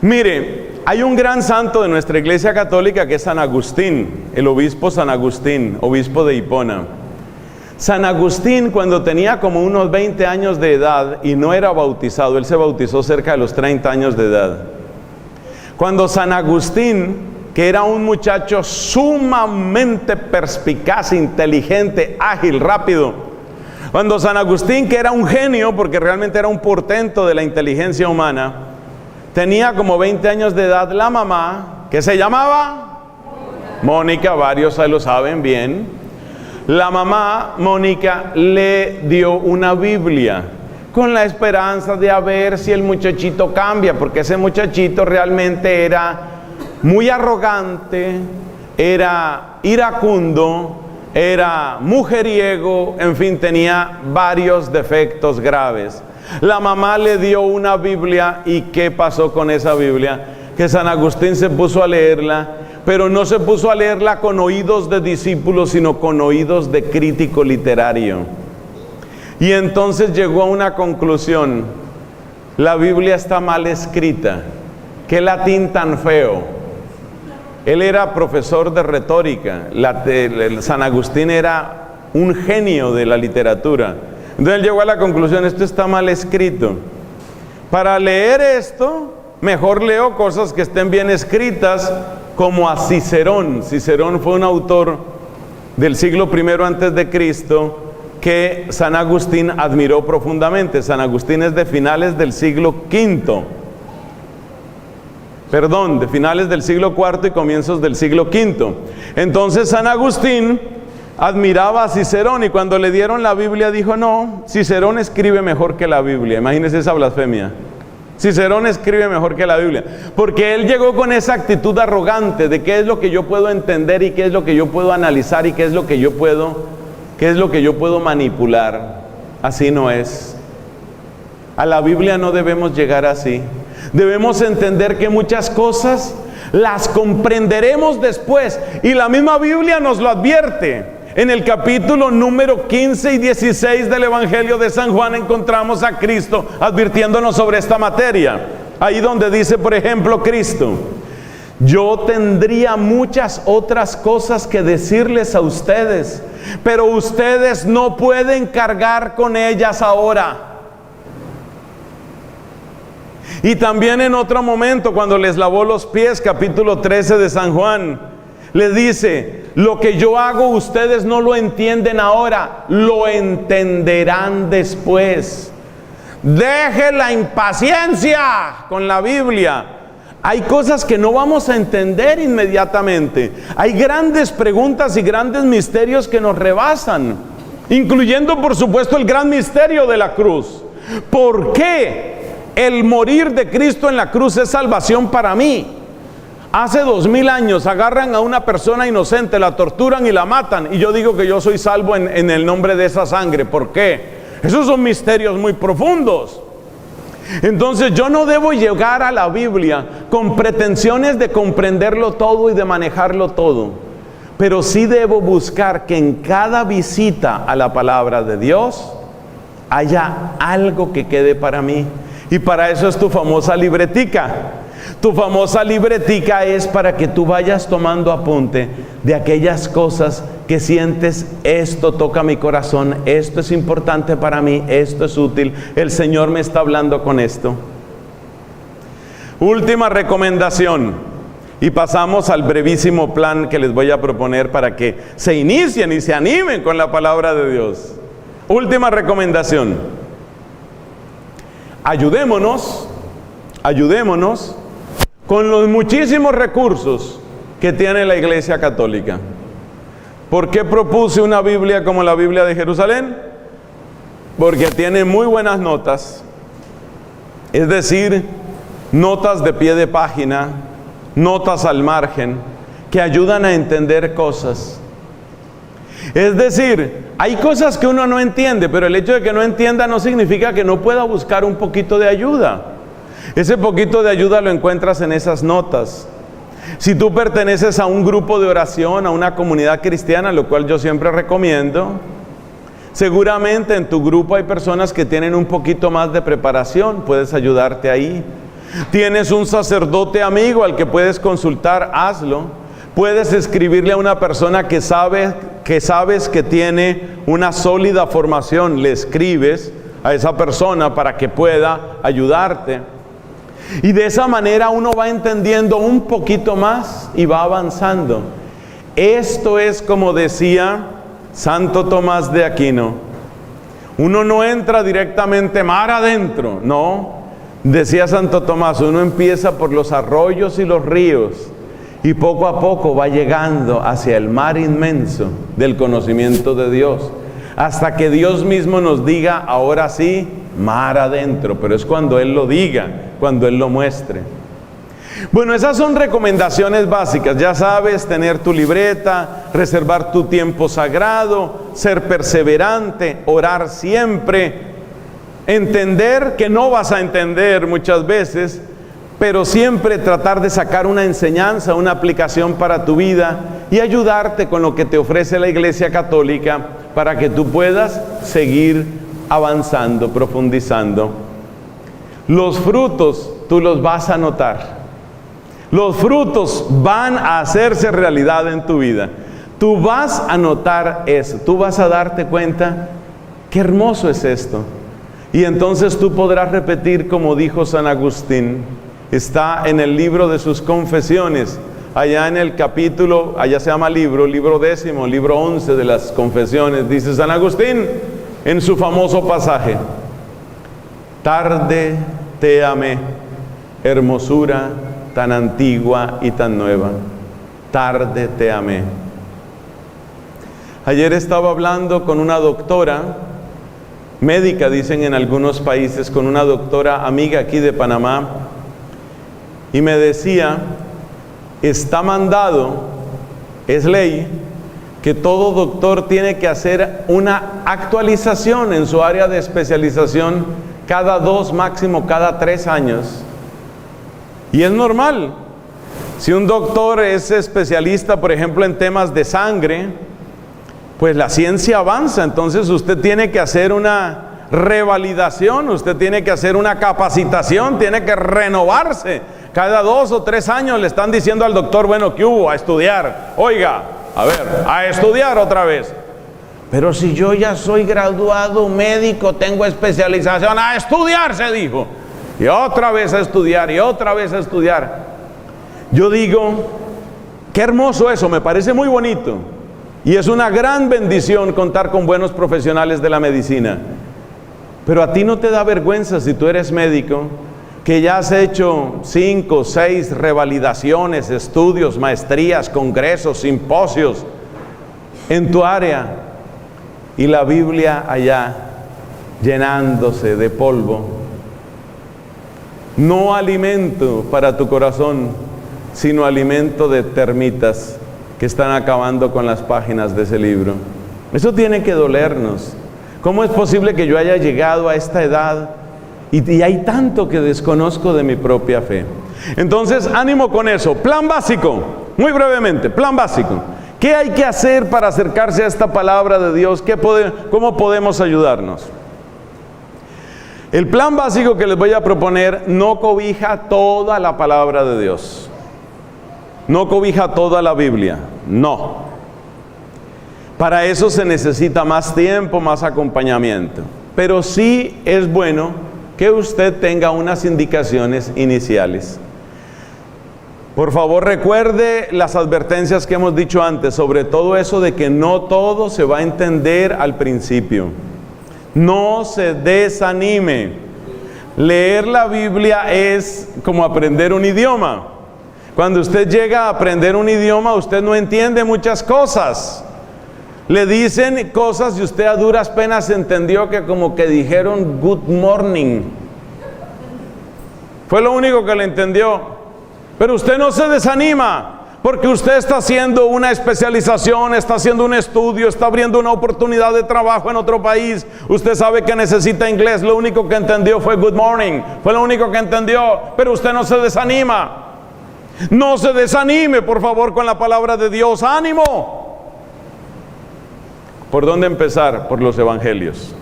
Mire, hay un gran santo de nuestra iglesia católica que es San Agustín, el obispo San Agustín, obispo de Hipona. San Agustín, cuando tenía como unos 20 años de edad y no era bautizado, él se bautizó cerca de los 30 años de edad. Cuando San Agustín, que era un muchacho sumamente perspicaz, inteligente, ágil, rápido, cuando San Agustín, que era un genio, porque realmente era un portento de la inteligencia humana, tenía como 20 años de edad, la mamá, que se llamaba Mónica, varios ahí lo saben bien. La mamá, Mónica, le dio una Biblia con la esperanza de a ver si el muchachito cambia, porque ese muchachito realmente era muy arrogante, era iracundo, era mujeriego, en fin, tenía varios defectos graves. La mamá le dio una Biblia, ¿y qué pasó con esa Biblia? Que San Agustín se puso a leerla, pero no se puso a leerla con oídos de discípulo, sino con oídos de crítico literario. Y entonces llegó a una conclusión: la Biblia está mal escrita, qué latín tan feo. Él era profesor de retórica, San Agustín era un genio de la literatura. Entonces él llegó a la conclusión: esto está mal escrito. Para leer esto, mejor leo cosas que estén bien escritas, como a Cicerón. Cicerón fue un autor del siglo I antes de Cristo que San Agustín admiró profundamente. San Agustín es de finales del siglo V. Perdón, de finales del siglo IV y comienzos del siglo V. Entonces San Agustín admiraba a Cicerón, y cuando le dieron la Biblia dijo: no, Cicerón escribe mejor que la Biblia. Imagínense esa blasfemia. Cicerón escribe mejor que la Biblia, porque él llegó con esa actitud arrogante de qué es lo que yo puedo entender y qué es lo que yo puedo analizar y qué es lo que yo puedo manipular. Así no es. A la Biblia no debemos llegar así. Debemos entender que muchas cosas las comprenderemos después, y la misma Biblia nos lo advierte. En el capítulo número 15 y 16 del Evangelio de San Juan encontramos a Cristo advirtiéndonos sobre esta materia. Ahí donde dice, por ejemplo, Cristo: yo tendría muchas otras cosas que decirles a ustedes, pero ustedes no pueden cargar con ellas ahora. Y también en otro momento, cuando les lavó los pies, capítulo 13 de San Juan, les dice: lo que yo hago ustedes no lo entienden ahora, lo entenderán después. Deje la impaciencia con la Biblia. Hay cosas que no vamos a entender inmediatamente. Hay grandes preguntas y grandes misterios que nos rebasan, incluyendo, por supuesto, el gran misterio de la cruz. ¿Por qué el morir de Cristo en la cruz es salvación para mí? Hace 2000 años agarran a una persona inocente, la torturan y la matan, y yo digo que yo soy salvo en el nombre de esa sangre. ¿Por qué? Esos son misterios muy profundos. Entonces yo no debo llegar a la Biblia con pretensiones de comprenderlo todo y de manejarlo todo, pero sí debo buscar que en cada visita a la palabra de Dios haya algo que quede para mí. Y para eso es tu famosa libretica. Tu famosa libretica es para que tú vayas tomando apunte de aquellas cosas que sientes: esto toca mi corazón, esto es importante para mí, esto es útil, el Señor me está hablando con esto. Última recomendación, y pasamos al brevísimo plan que les voy a proponer para que se inicien y se animen con la palabra de Dios. Última recomendación: ayudémonos con los muchísimos recursos que tiene la Iglesia Católica. ¿Por qué propuse una Biblia como la Biblia de Jerusalén? Porque tiene muy buenas notas, es decir, notas de pie de página, notas al margen, que ayudan a entender cosas. Es decir, hay cosas que uno no entiende, pero el hecho de que no entienda no significa que no pueda buscar un poquito de ayuda. Ese poquito de ayuda lo encuentras en esas notas. Si tú perteneces a un grupo de oración, a una comunidad cristiana, lo cual yo siempre recomiendo, seguramente en tu grupo hay personas que tienen un poquito más de preparación, puedes ayudarte ahí. Tienes un sacerdote amigo al que puedes consultar, hazlo. Puedes escribirle a una persona que sabes que tiene una sólida formación, le escribes a esa persona para que pueda ayudarte. Y de esa manera uno va entendiendo un poquito más y va avanzando. Esto es, como decía Santo Tomás de Aquino, uno no entra directamente mar adentro, no. Decía Santo Tomás, uno empieza por los arroyos y los ríos y poco a poco va llegando hacia el mar inmenso del conocimiento de Dios, hasta que Dios mismo nos diga: ahora sí, mar adentro. Pero es cuando Él lo diga, cuando Él lo muestre. Bueno, esas son recomendaciones básicas. Ya sabes, tener tu libreta, reservar tu tiempo sagrado, ser perseverante, orar siempre, entender que no vas a entender muchas veces, pero siempre tratar de sacar una enseñanza, una aplicación para tu vida y ayudarte con lo que te ofrece la Iglesia Católica para que tú puedas seguir avanzando, profundizando. Los frutos tú los vas a notar. Los frutos van a hacerse realidad en tu vida. Tú vas a notar eso. Tú vas a darte cuenta: qué hermoso es esto. Y entonces tú podrás repetir como dijo San Agustín. Está en el libro de sus Confesiones, allá en el capítulo, allá se llama libro 10, libro 11 de las Confesiones. Dice San Agustín en su famoso pasaje: tarde te amé, hermosura tan antigua y tan nueva. Tarde te amé. Ayer estaba hablando con una doctora médica, dicen en algunos países, con una doctora amiga aquí de Panamá, y me decía: está mandado, es ley, que todo doctor tiene que hacer una actualización en su área de especialización cada 2, máximo cada 3 años. Y es normal. Si un doctor es especialista, por ejemplo, en temas de sangre, pues la ciencia avanza, entonces usted tiene que hacer una revalidación, usted tiene que hacer una capacitación, tiene que renovarse. Cada 2 o 3 años le están diciendo al doctor: bueno, ¿qué hubo? A estudiar. Oiga, a ver, a estudiar otra vez. Pero si yo ya soy graduado médico, tengo especialización, a estudiar, se dijo. y otra vez a estudiar y otra vez a estudiar. Yo digo, qué hermoso eso, me parece muy bonito. Y es una gran bendición contar con buenos profesionales de la medicina. Pero a ti no te da vergüenza, si tú eres médico, que ya has hecho 5, 6 revalidaciones, estudios, maestrías, congresos, simposios en tu área, y la Biblia allá llenándose de polvo. No alimento para tu corazón, sino alimento de termitas que están acabando con las páginas de ese libro. Eso tiene que dolernos. ¿Cómo es posible que yo haya llegado a esta edad y hay tanto que desconozco de mi propia fe? Entonces, ánimo con eso. Plan básico, muy brevemente, plan básico. ¿Qué hay que hacer para acercarse a esta palabra de Dios? ¿Cómo podemos ayudarnos? El plan básico que les voy a proponer no cobija toda la palabra de Dios. No cobija toda la Biblia, no. Para eso se necesita más tiempo, más acompañamiento. Pero sí es bueno que usted tenga unas indicaciones iniciales. Por favor, recuerde las advertencias que hemos dicho antes, sobre todo eso de que no todo se va a entender al principio. No se desanime. Leer la Biblia es como aprender un idioma. Cuando usted llega a aprender un idioma, usted no entiende muchas cosas. Le dicen cosas y usted a duras penas entendió que como que dijeron good morning. Fue lo único que le entendió. Pero usted no se desanima, porque usted está haciendo una especialización, está haciendo un estudio, está abriendo una oportunidad de trabajo en otro país. Usted sabe que necesita inglés, lo único que entendió fue good morning. Fue lo único que entendió, pero usted no se desanima. No se desanime, por favor, con la palabra de Dios. ¡Ánimo! ¿Por dónde empezar? Por los evangelios.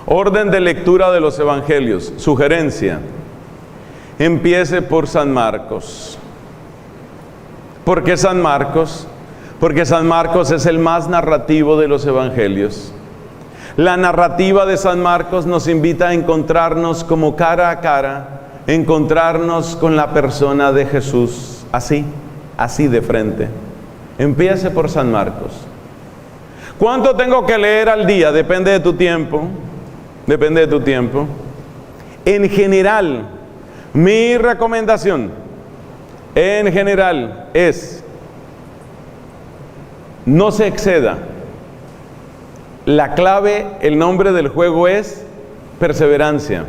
Orden de lectura de los evangelios. Sugerencia: empiece por San Marcos. ¿Por qué San Marcos? Porque San Marcos es el más narrativo de los evangelios. La narrativa de San Marcos nos invita a encontrarnos como cara a cara, encontrarnos con la persona de Jesús, así de frente. Empiece por San Marcos. ¿Cuánto tengo que leer al día? Depende de tu tiempo. Depende de tu tiempo. En general, mi recomendación, en general, es: no se exceda. La clave, el nombre del juego es perseverancia.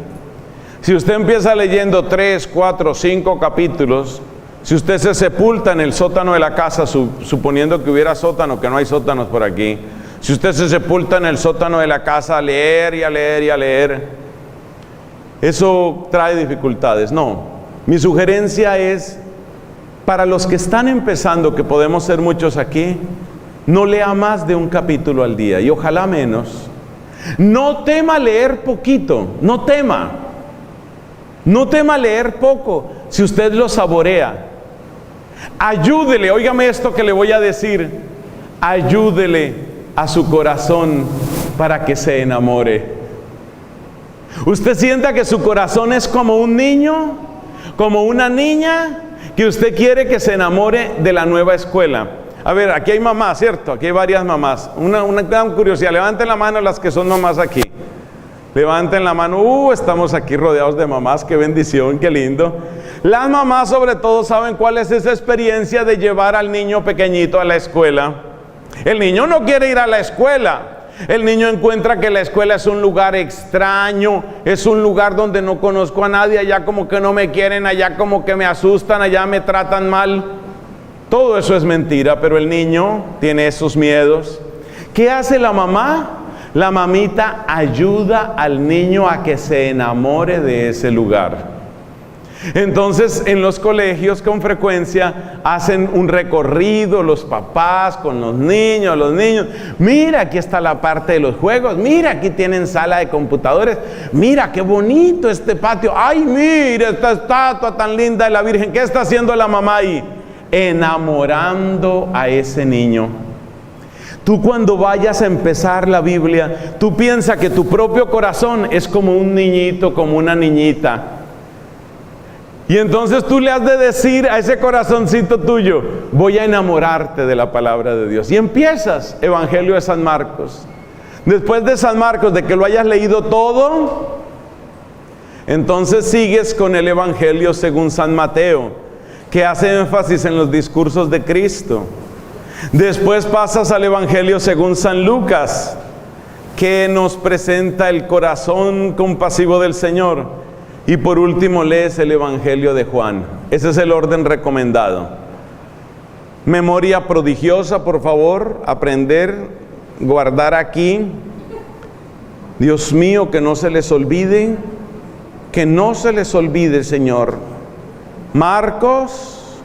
Si usted empieza leyendo 3, 4, 5 capítulos, si usted se sepulta en el sótano de la casa, suponiendo que hubiera sótano, que no hay sótanos por aquí, si usted se sepulta en el sótano de la casa a leer y a leer y a leer, eso trae dificultades. No, mi sugerencia es, para los que están empezando, que podemos ser muchos aquí, no lea más de un capítulo al día, y ojalá menos. No tema leer poquito, no tema. No tema leer poco, si usted lo saborea. Ayúdele, óigame esto que le voy a decir, ayúdele a su corazón para que se enamore. Usted sienta que su corazón es como un niño, como una niña, que usted quiere que se enamore de la nueva escuela. A ver, aquí hay mamás, ¿cierto? Aquí hay varias mamás. Una gran curiosidad, levanten la mano las que son mamás aquí. Levanten la mano. Estamos aquí rodeados de mamás, qué bendición, qué lindo. Las mamás sobre todo saben cuál es esa experiencia de llevar al niño pequeñito a la escuela. El niño no quiere ir a la escuela. El niño encuentra que la escuela es un lugar extraño, es un lugar donde no conozco a nadie, allá como que no me quieren, allá como que me asustan, allá me tratan mal. Todo eso es mentira, pero el niño tiene esos miedos. ¿Qué hace la mamá? La mamita ayuda al niño a que se enamore de ese lugar. Entonces, en los colegios con frecuencia hacen un recorrido los papás con los niños. Mira, aquí está la parte de los juegos. Mira, aquí tienen sala de computadores. Mira, qué bonito este patio. Ay, mira esta estatua tan linda de la Virgen. ¿Qué está haciendo la mamá ahí? Enamorando a ese niño. Tú cuando vayas a empezar la Biblia, tú piensa que tu propio corazón es como un niñito, como una niñita. Y entonces tú le has de decir a ese corazoncito tuyo, voy a enamorarte de la palabra de Dios. Y empiezas Evangelio de San Marcos. Después de San Marcos, de que lo hayas leído todo, entonces sigues con el Evangelio según San Mateo, que hace énfasis en los discursos de Cristo. Después pasas al Evangelio según San Lucas, que nos presenta el corazón compasivo del Señor. Y por último lees el Evangelio de Juan. Ese es el orden recomendado. Memoria prodigiosa, por favor, aprender, guardar aquí. Dios mío, que no se les olvide, Señor. Marcos,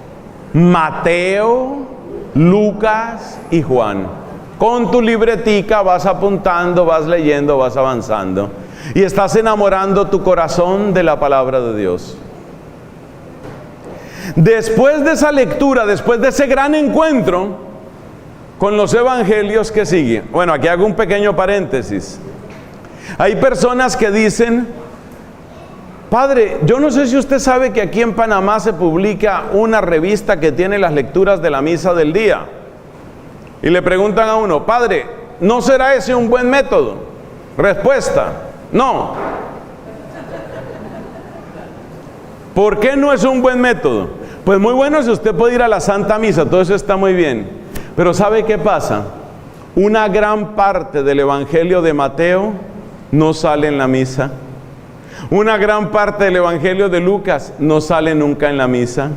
Mateo, Lucas y Juan. Con tu libretica vas apuntando, vas leyendo, vas avanzando. Y estás enamorando tu corazón de la palabra de Dios. Después de esa lectura, después de ese gran encuentro con los evangelios, ¿qué sigue? Bueno, aquí hago un pequeño paréntesis. Hay personas que dicen, Padre, yo no sé si usted sabe que aquí en Panamá se publica una revista que tiene las lecturas de la misa del día. Y le preguntan a uno, Padre, ¿no será ese un buen método? Respuesta, no. ¿Por qué no es un buen método? Pues muy bueno si usted puede ir a la Santa Misa, todo eso está muy bien. Pero ¿sabe qué pasa? Una gran parte del Evangelio de Mateo no sale en la misa. Una gran parte del Evangelio de Lucas no sale nunca en la misa.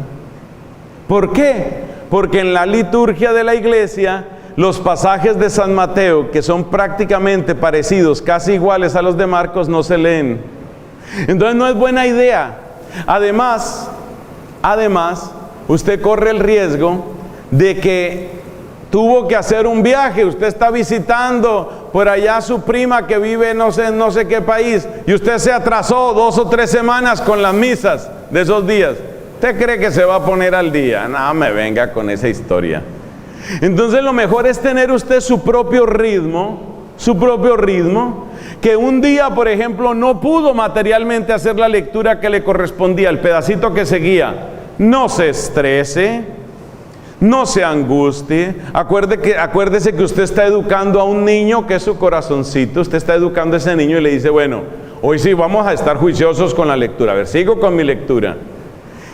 ¿Por qué? Porque en la liturgia de la iglesia, los pasajes de San Mateo, que son prácticamente parecidos, casi iguales a los de Marcos, no se leen. Entonces no es buena idea. Además, usted corre el riesgo de que tuvo que hacer un viaje, usted está visitando por allá a su prima que vive no sé qué país, y usted se atrasó 2 o 3 semanas con las misas de esos días. ¿Usted cree que se va a poner al día? No me venga con esa historia. Entonces lo mejor es tener usted su propio ritmo, que un día, por ejemplo, no pudo materialmente hacer la lectura que le correspondía, el pedacito que seguía. No se estrese, no se angustie. Acuérdese que usted está educando a un niño que es su corazoncito. Usted está educando a ese niño y le dice, bueno, hoy sí vamos a estar juiciosos con la lectura. A ver, sigo con mi lectura.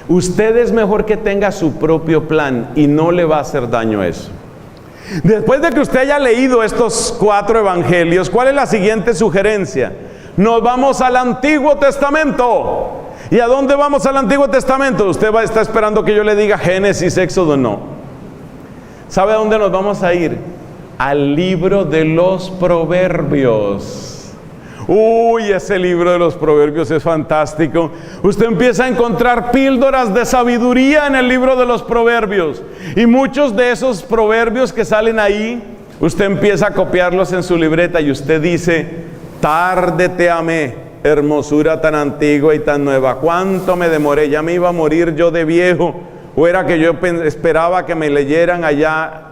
Usted es mejor que tenga su propio plan y no le va a hacer daño eso. Después de que usted haya leído estos 4 evangelios, ¿cuál es la siguiente sugerencia? Nos vamos al Antiguo Testamento. ¿Y a dónde vamos al Antiguo Testamento? Usted va a estar esperando que yo le diga Génesis, Éxodo, no. ¿Sabe a dónde nos vamos a ir? Al libro de los Proverbios. Uy, ese libro de los Proverbios es fantástico. Usted empieza a encontrar píldoras de sabiduría en el libro de los Proverbios. Y muchos de esos proverbios que salen ahí, usted empieza a copiarlos en su libreta y usted dice, tarde te amé, hermosura tan antigua y tan nueva. ¿Cuánto me demoré? Ya me iba a morir yo de viejo. O era que yo esperaba que me leyeran allá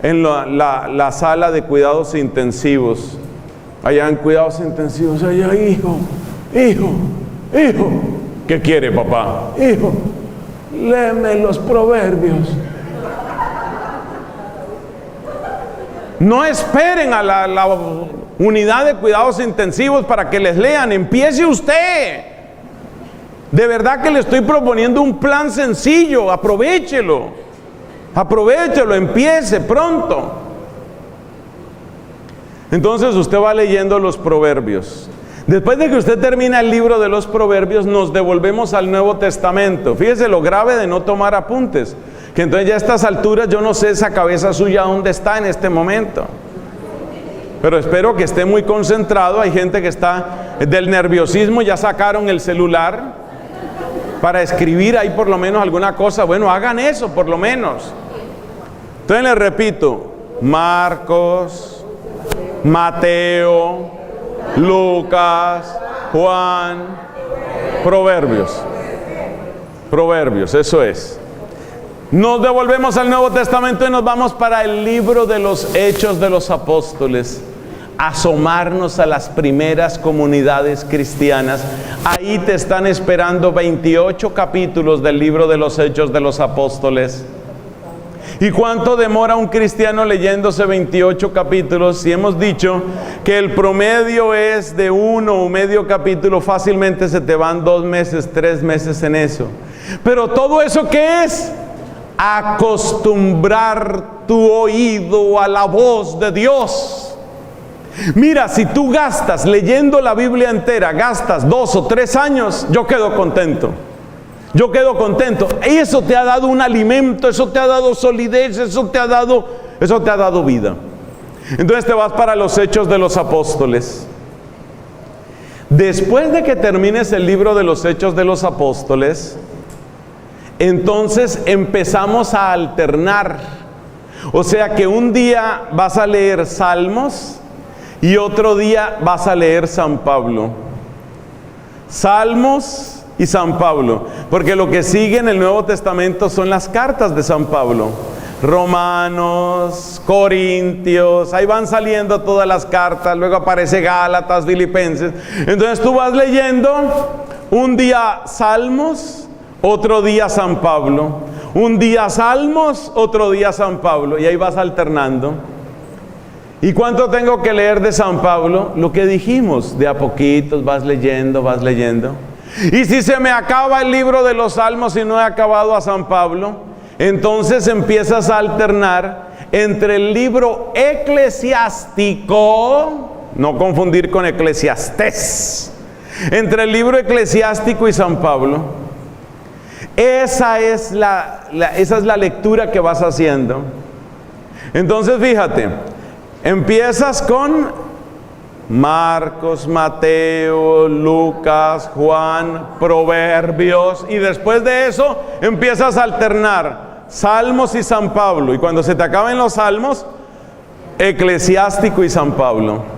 en la sala de cuidados intensivos. Allá en cuidados intensivos, allá, hijo, ¿qué quiere papá? Hijo, léeme los proverbios. No esperen a la unidad de cuidados intensivos para que les lean, empiece usted. De verdad que le estoy proponiendo un plan sencillo, aprovechelo, empiece pronto. Entonces usted va leyendo los proverbios. Después de que usted termina el libro de los proverbios, nos devolvemos al Nuevo Testamento. Fíjese lo grave de no tomar apuntes, que entonces ya a estas alturas yo no sé esa cabeza suya dónde está en este momento. Pero espero que esté muy concentrado. Hay gente que está del nerviosismo, ya sacaron el celular para escribir ahí por lo menos alguna cosa. Bueno, hagan eso por lo menos. Entonces les repito, Marcos, Mateo, Lucas, Juan, Proverbios, eso es. Nos devolvemos al Nuevo Testamento y nos vamos para el libro de los Hechos de los Apóstoles. Asomarnos a las primeras comunidades cristianas. Ahí te están esperando 28 capítulos del libro de los Hechos de los Apóstoles. ¿Y cuánto demora un cristiano leyéndose 28 capítulos? Si hemos dicho que el promedio es de 1 o medio capítulo, fácilmente se te van 2 meses, 3 meses en eso. Pero todo eso, ¿qué es? Acostumbrar tu oído a la voz de Dios. Mira, si tú gastas leyendo la Biblia entera, gastas 2 o 3 años, yo quedo contento. Yo quedo contento. Eso te ha dado un alimento, eso te ha dado solidez, eso te ha dado vida. Entonces te vas para los Hechos de los Apóstoles. Después de que termines el libro de los Hechos de los Apóstoles, entonces empezamos a alternar. O sea que un día vas a leer Salmos y otro día vas a leer San Pablo. Salmos y San Pablo, porque lo que sigue en el Nuevo Testamento son las cartas de San Pablo. Romanos, Corintios, ahí van saliendo todas las cartas, luego aparece Gálatas, Filipenses. Entonces tú vas leyendo un día Salmos, otro día San Pablo, un día Salmos, otro día San Pablo, y ahí vas alternando. ¿Y cuánto tengo que leer de San Pablo? Lo que dijimos, de a poquitos vas leyendo, vas leyendo. Y si se me acaba el libro de los Salmos y no he acabado a San Pablo, entonces empiezas a alternar entre el libro eclesiástico, no confundir con Eclesiastés, entre el libro eclesiástico y San Pablo. Esa es la lectura que vas haciendo. Entonces fíjate, empiezas con Marcos, Mateo, Lucas, Juan, Proverbios, y después de eso empiezas a alternar Salmos y San Pablo, y cuando se te acaben los Salmos, Eclesiástico y San Pablo.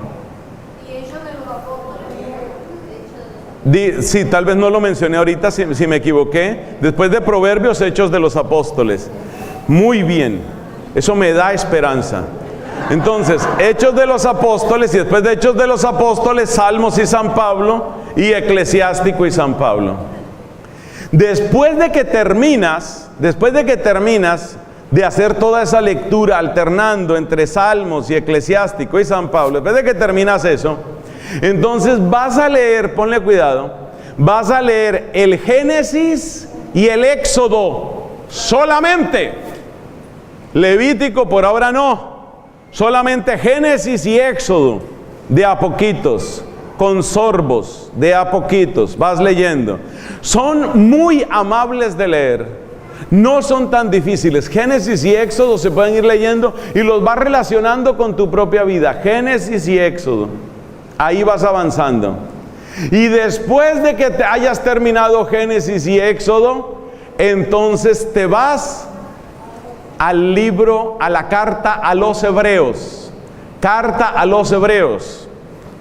Sí, tal vez no lo mencioné ahorita, si me equivoqué. Después de Proverbios, Hechos de los Apóstoles. Muy bien, eso me da esperanza. Entonces, Hechos de los Apóstoles, y después de Hechos de los Apóstoles, Salmos y San Pablo, y Eclesiástico y San Pablo. Después de que terminas de hacer toda esa lectura alternando entre Salmos y Eclesiástico y San Pablo, después de que terminas eso, entonces vas a leer, ponle cuidado, vas a leer el Génesis y el Éxodo solamente. Levítico por ahora no. Solamente Génesis y Éxodo, de a poquitos, con sorbos, de a poquitos, vas leyendo. Son muy amables de leer, no son tan difíciles. Génesis y Éxodo se pueden ir leyendo y los vas relacionando con tu propia vida. Génesis y Éxodo, ahí vas avanzando. Y después de que te hayas terminado Génesis y Éxodo, entonces te vas al libro, a la carta a los Hebreos. Carta a los Hebreos.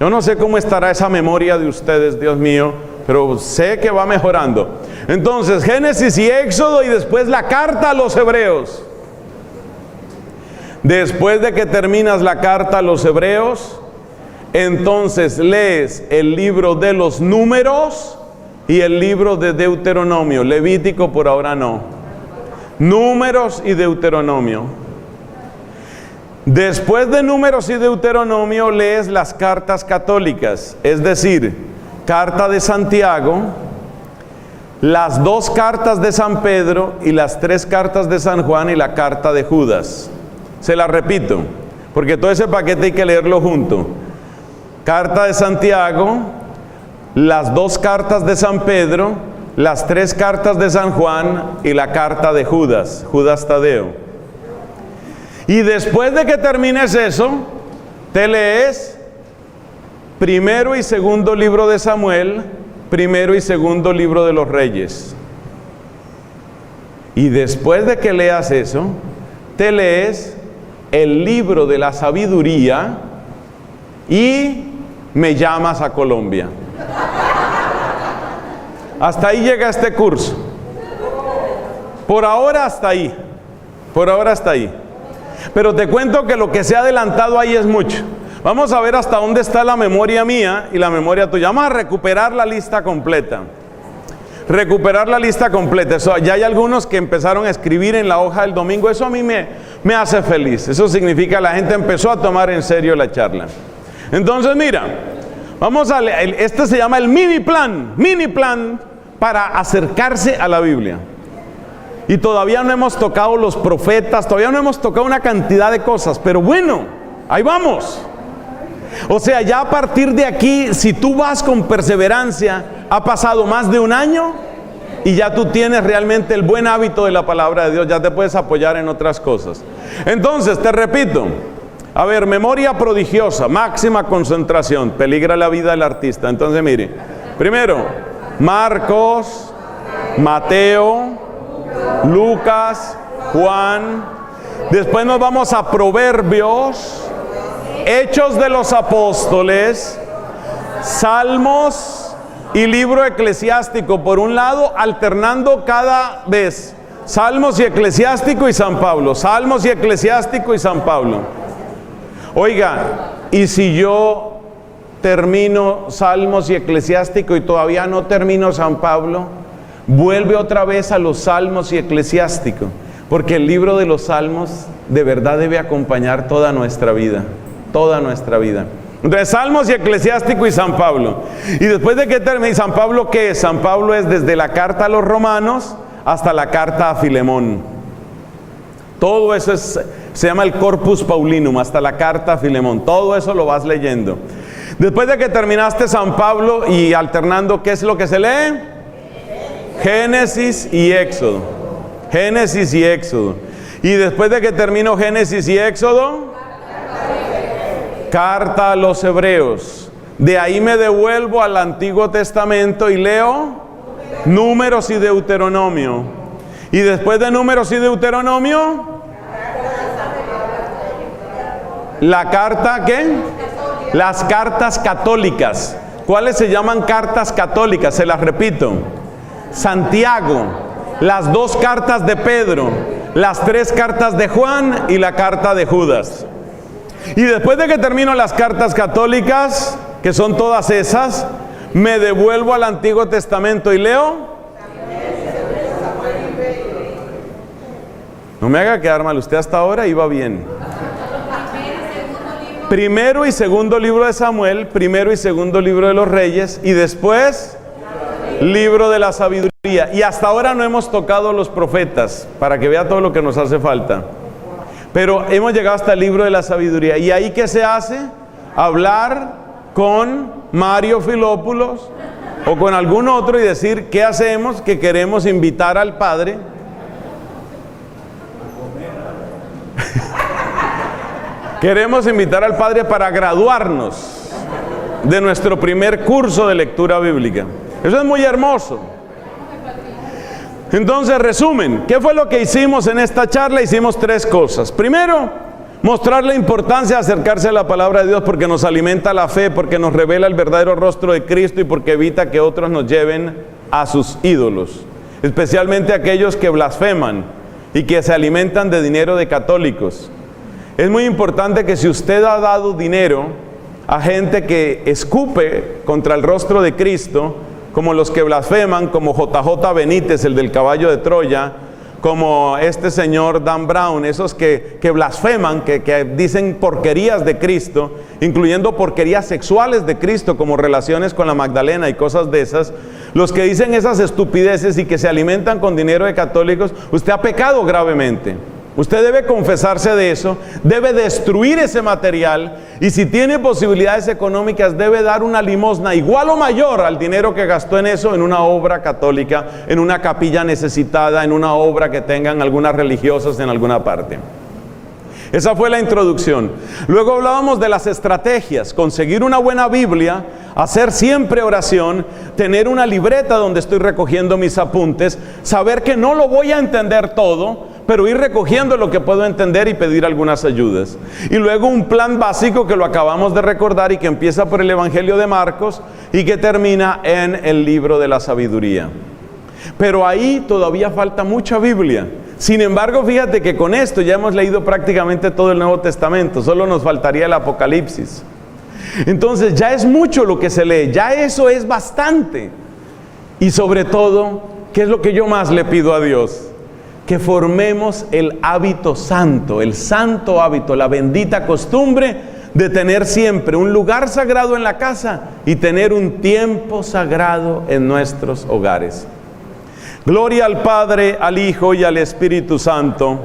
Yo no sé cómo estará esa memoria de ustedes, Dios mío, pero sé que va mejorando. Entonces, Génesis y Éxodo, y después la carta a los Hebreos. Después de que terminas la carta a los Hebreos, entonces lees el libro de los Números y el libro de Deuteronomio. Levítico por ahora no. Números y Deuteronomio. Después de Números y Deuteronomio lees las cartas católicas, es decir, carta de Santiago, las 2 cartas de San Pedro y las 3 cartas de San Juan y la carta de Judas. Se la repito, porque todo ese paquete hay que leerlo junto. Carta de Santiago, las 2 cartas de San Pedro, las 3 cartas de San Juan y la carta de Judas, Judas Tadeo. Y después de que termines eso, te lees primero y segundo libro de Samuel, primero y segundo libro de los Reyes. Y después de que leas eso, te lees el libro de la sabiduría y Me llamas a Colombia. Hasta ahí llega este curso. Por ahora hasta ahí. Por ahora hasta ahí. Pero te cuento que lo que se ha adelantado ahí es mucho. Vamos a ver hasta dónde está la memoria mía y la memoria tuya. Vamos a recuperar la lista completa. Recuperar la lista completa. Eso, ya hay algunos que empezaron a escribir en la hoja del domingo. Eso a mí me hace feliz. Eso significa que la gente empezó a tomar en serio la charla. Entonces mira, vamos a leer. Este se llama el mini plan para acercarse a la Biblia. Y todavía no hemos tocado los profetas, todavía no hemos tocado una cantidad de cosas. Pero bueno, ahí vamos. O sea, ya a partir de aquí, si tú vas con perseverancia, ha pasado más de un año y ya tú tienes realmente el buen hábito de la palabra de Dios, ya te puedes apoyar en otras cosas. Entonces, te repito, a ver, memoria prodigiosa, máxima concentración, peligra la vida del artista. Entonces, mire, primero, Marcos, Mateo, Lucas, Juan, después nos vamos a Proverbios, Hechos de los Apóstoles, Salmos y libro eclesiástico por un lado, alternando cada vez Salmos y eclesiástico y San Pablo, Salmos y eclesiástico y San Pablo. Oiga, y si yo termino Salmos y eclesiástico y todavía no termino San Pablo, vuelve otra vez a los Salmos y eclesiástico, porque el libro de los Salmos de verdad debe acompañar toda nuestra vida. Toda nuestra vida. Entonces, Salmos y eclesiástico y San Pablo. Y después de que termine, ¿San Pablo qué es? San Pablo es desde la carta a los romanos hasta la carta a Filemón. Todo eso se llama el Corpus Paulinum, hasta la carta a Filemón. Todo eso lo vas leyendo. Después de que terminaste San Pablo y alternando, ¿qué es lo que se lee? Génesis y Éxodo. Génesis y Éxodo. Y después de que termino Génesis y Éxodo, carta a los Hebreos. De ahí me devuelvo al Antiguo Testamento y leo Números y Deuteronomio. Y después de Números y Deuteronomio, la carta, ¿qué? Las cartas católicas. ¿Cuáles se llaman cartas católicas? Se las repito: Santiago, las 2 cartas de Pedro, las 3 cartas de Juan y la carta de Judas. Y después de que termino las cartas católicas, que son todas esas, me devuelvo al Antiguo Testamento y leo. No me haga quedar mal, usted hasta ahora iba bien. Primero y segundo libro de Samuel, primero y segundo libro de los Reyes, y después libro de la sabiduría. Y hasta ahora no hemos tocado los profetas, para que vea todo lo que nos hace falta. Pero hemos llegado hasta el libro de la sabiduría. ¿Y ahí qué se hace? Hablar con Mario Filópulos o con algún otro y decir qué hacemos, que queremos invitar al Padre. Queremos invitar al Padre para graduarnos de nuestro primer curso de lectura bíblica. Eso es muy hermoso. Entonces, resumen, ¿qué fue lo que hicimos en esta charla? Hicimos 3 cosas. Primero, mostrar la importancia de acercarse a la palabra de Dios porque nos alimenta la fe, porque nos revela el verdadero rostro de Cristo y porque evita que otros nos lleven a sus ídolos, especialmente aquellos que blasfeman y que se alimentan de dinero de católicos. Es muy importante que si usted ha dado dinero a gente que escupe contra el rostro de Cristo, como los que blasfeman, como JJ Benítez, el del caballo de Troya, como este señor Dan Brown, esos que blasfeman, que dicen porquerías de Cristo, incluyendo porquerías sexuales de Cristo, como relaciones con la Magdalena y cosas de esas, los que dicen esas estupideces y que se alimentan con dinero de católicos, usted ha pecado gravemente. Usted debe confesarse de eso, debe destruir ese material y si tiene posibilidades económicas debe dar una limosna igual o mayor al dinero que gastó en eso, en una obra católica, en una capilla necesitada, en una obra que tengan algunas religiosas en alguna parte. Esa fue la introducción. Luego hablábamos de las estrategias: conseguir una buena Biblia, hacer siempre oración, tener una libreta donde estoy recogiendo mis apuntes, saber que no lo voy a entender todo, pero ir recogiendo lo que puedo entender y pedir algunas ayudas. Y luego un plan básico que lo acabamos de recordar y que empieza por el Evangelio de Marcos y que termina en el libro de la sabiduría. Pero ahí todavía falta mucha Biblia. Sin embargo, fíjate que con esto ya hemos leído prácticamente todo el Nuevo Testamento, solo nos faltaría el Apocalipsis. Entonces ya es mucho lo que se lee, ya eso es bastante. Y sobre todo, ¿qué es lo que yo más le pido a Dios? Que formemos el hábito santo, el santo hábito, la bendita costumbre de tener siempre un lugar sagrado en la casa y tener un tiempo sagrado en nuestros hogares. Gloria al Padre, al Hijo y al Espíritu Santo.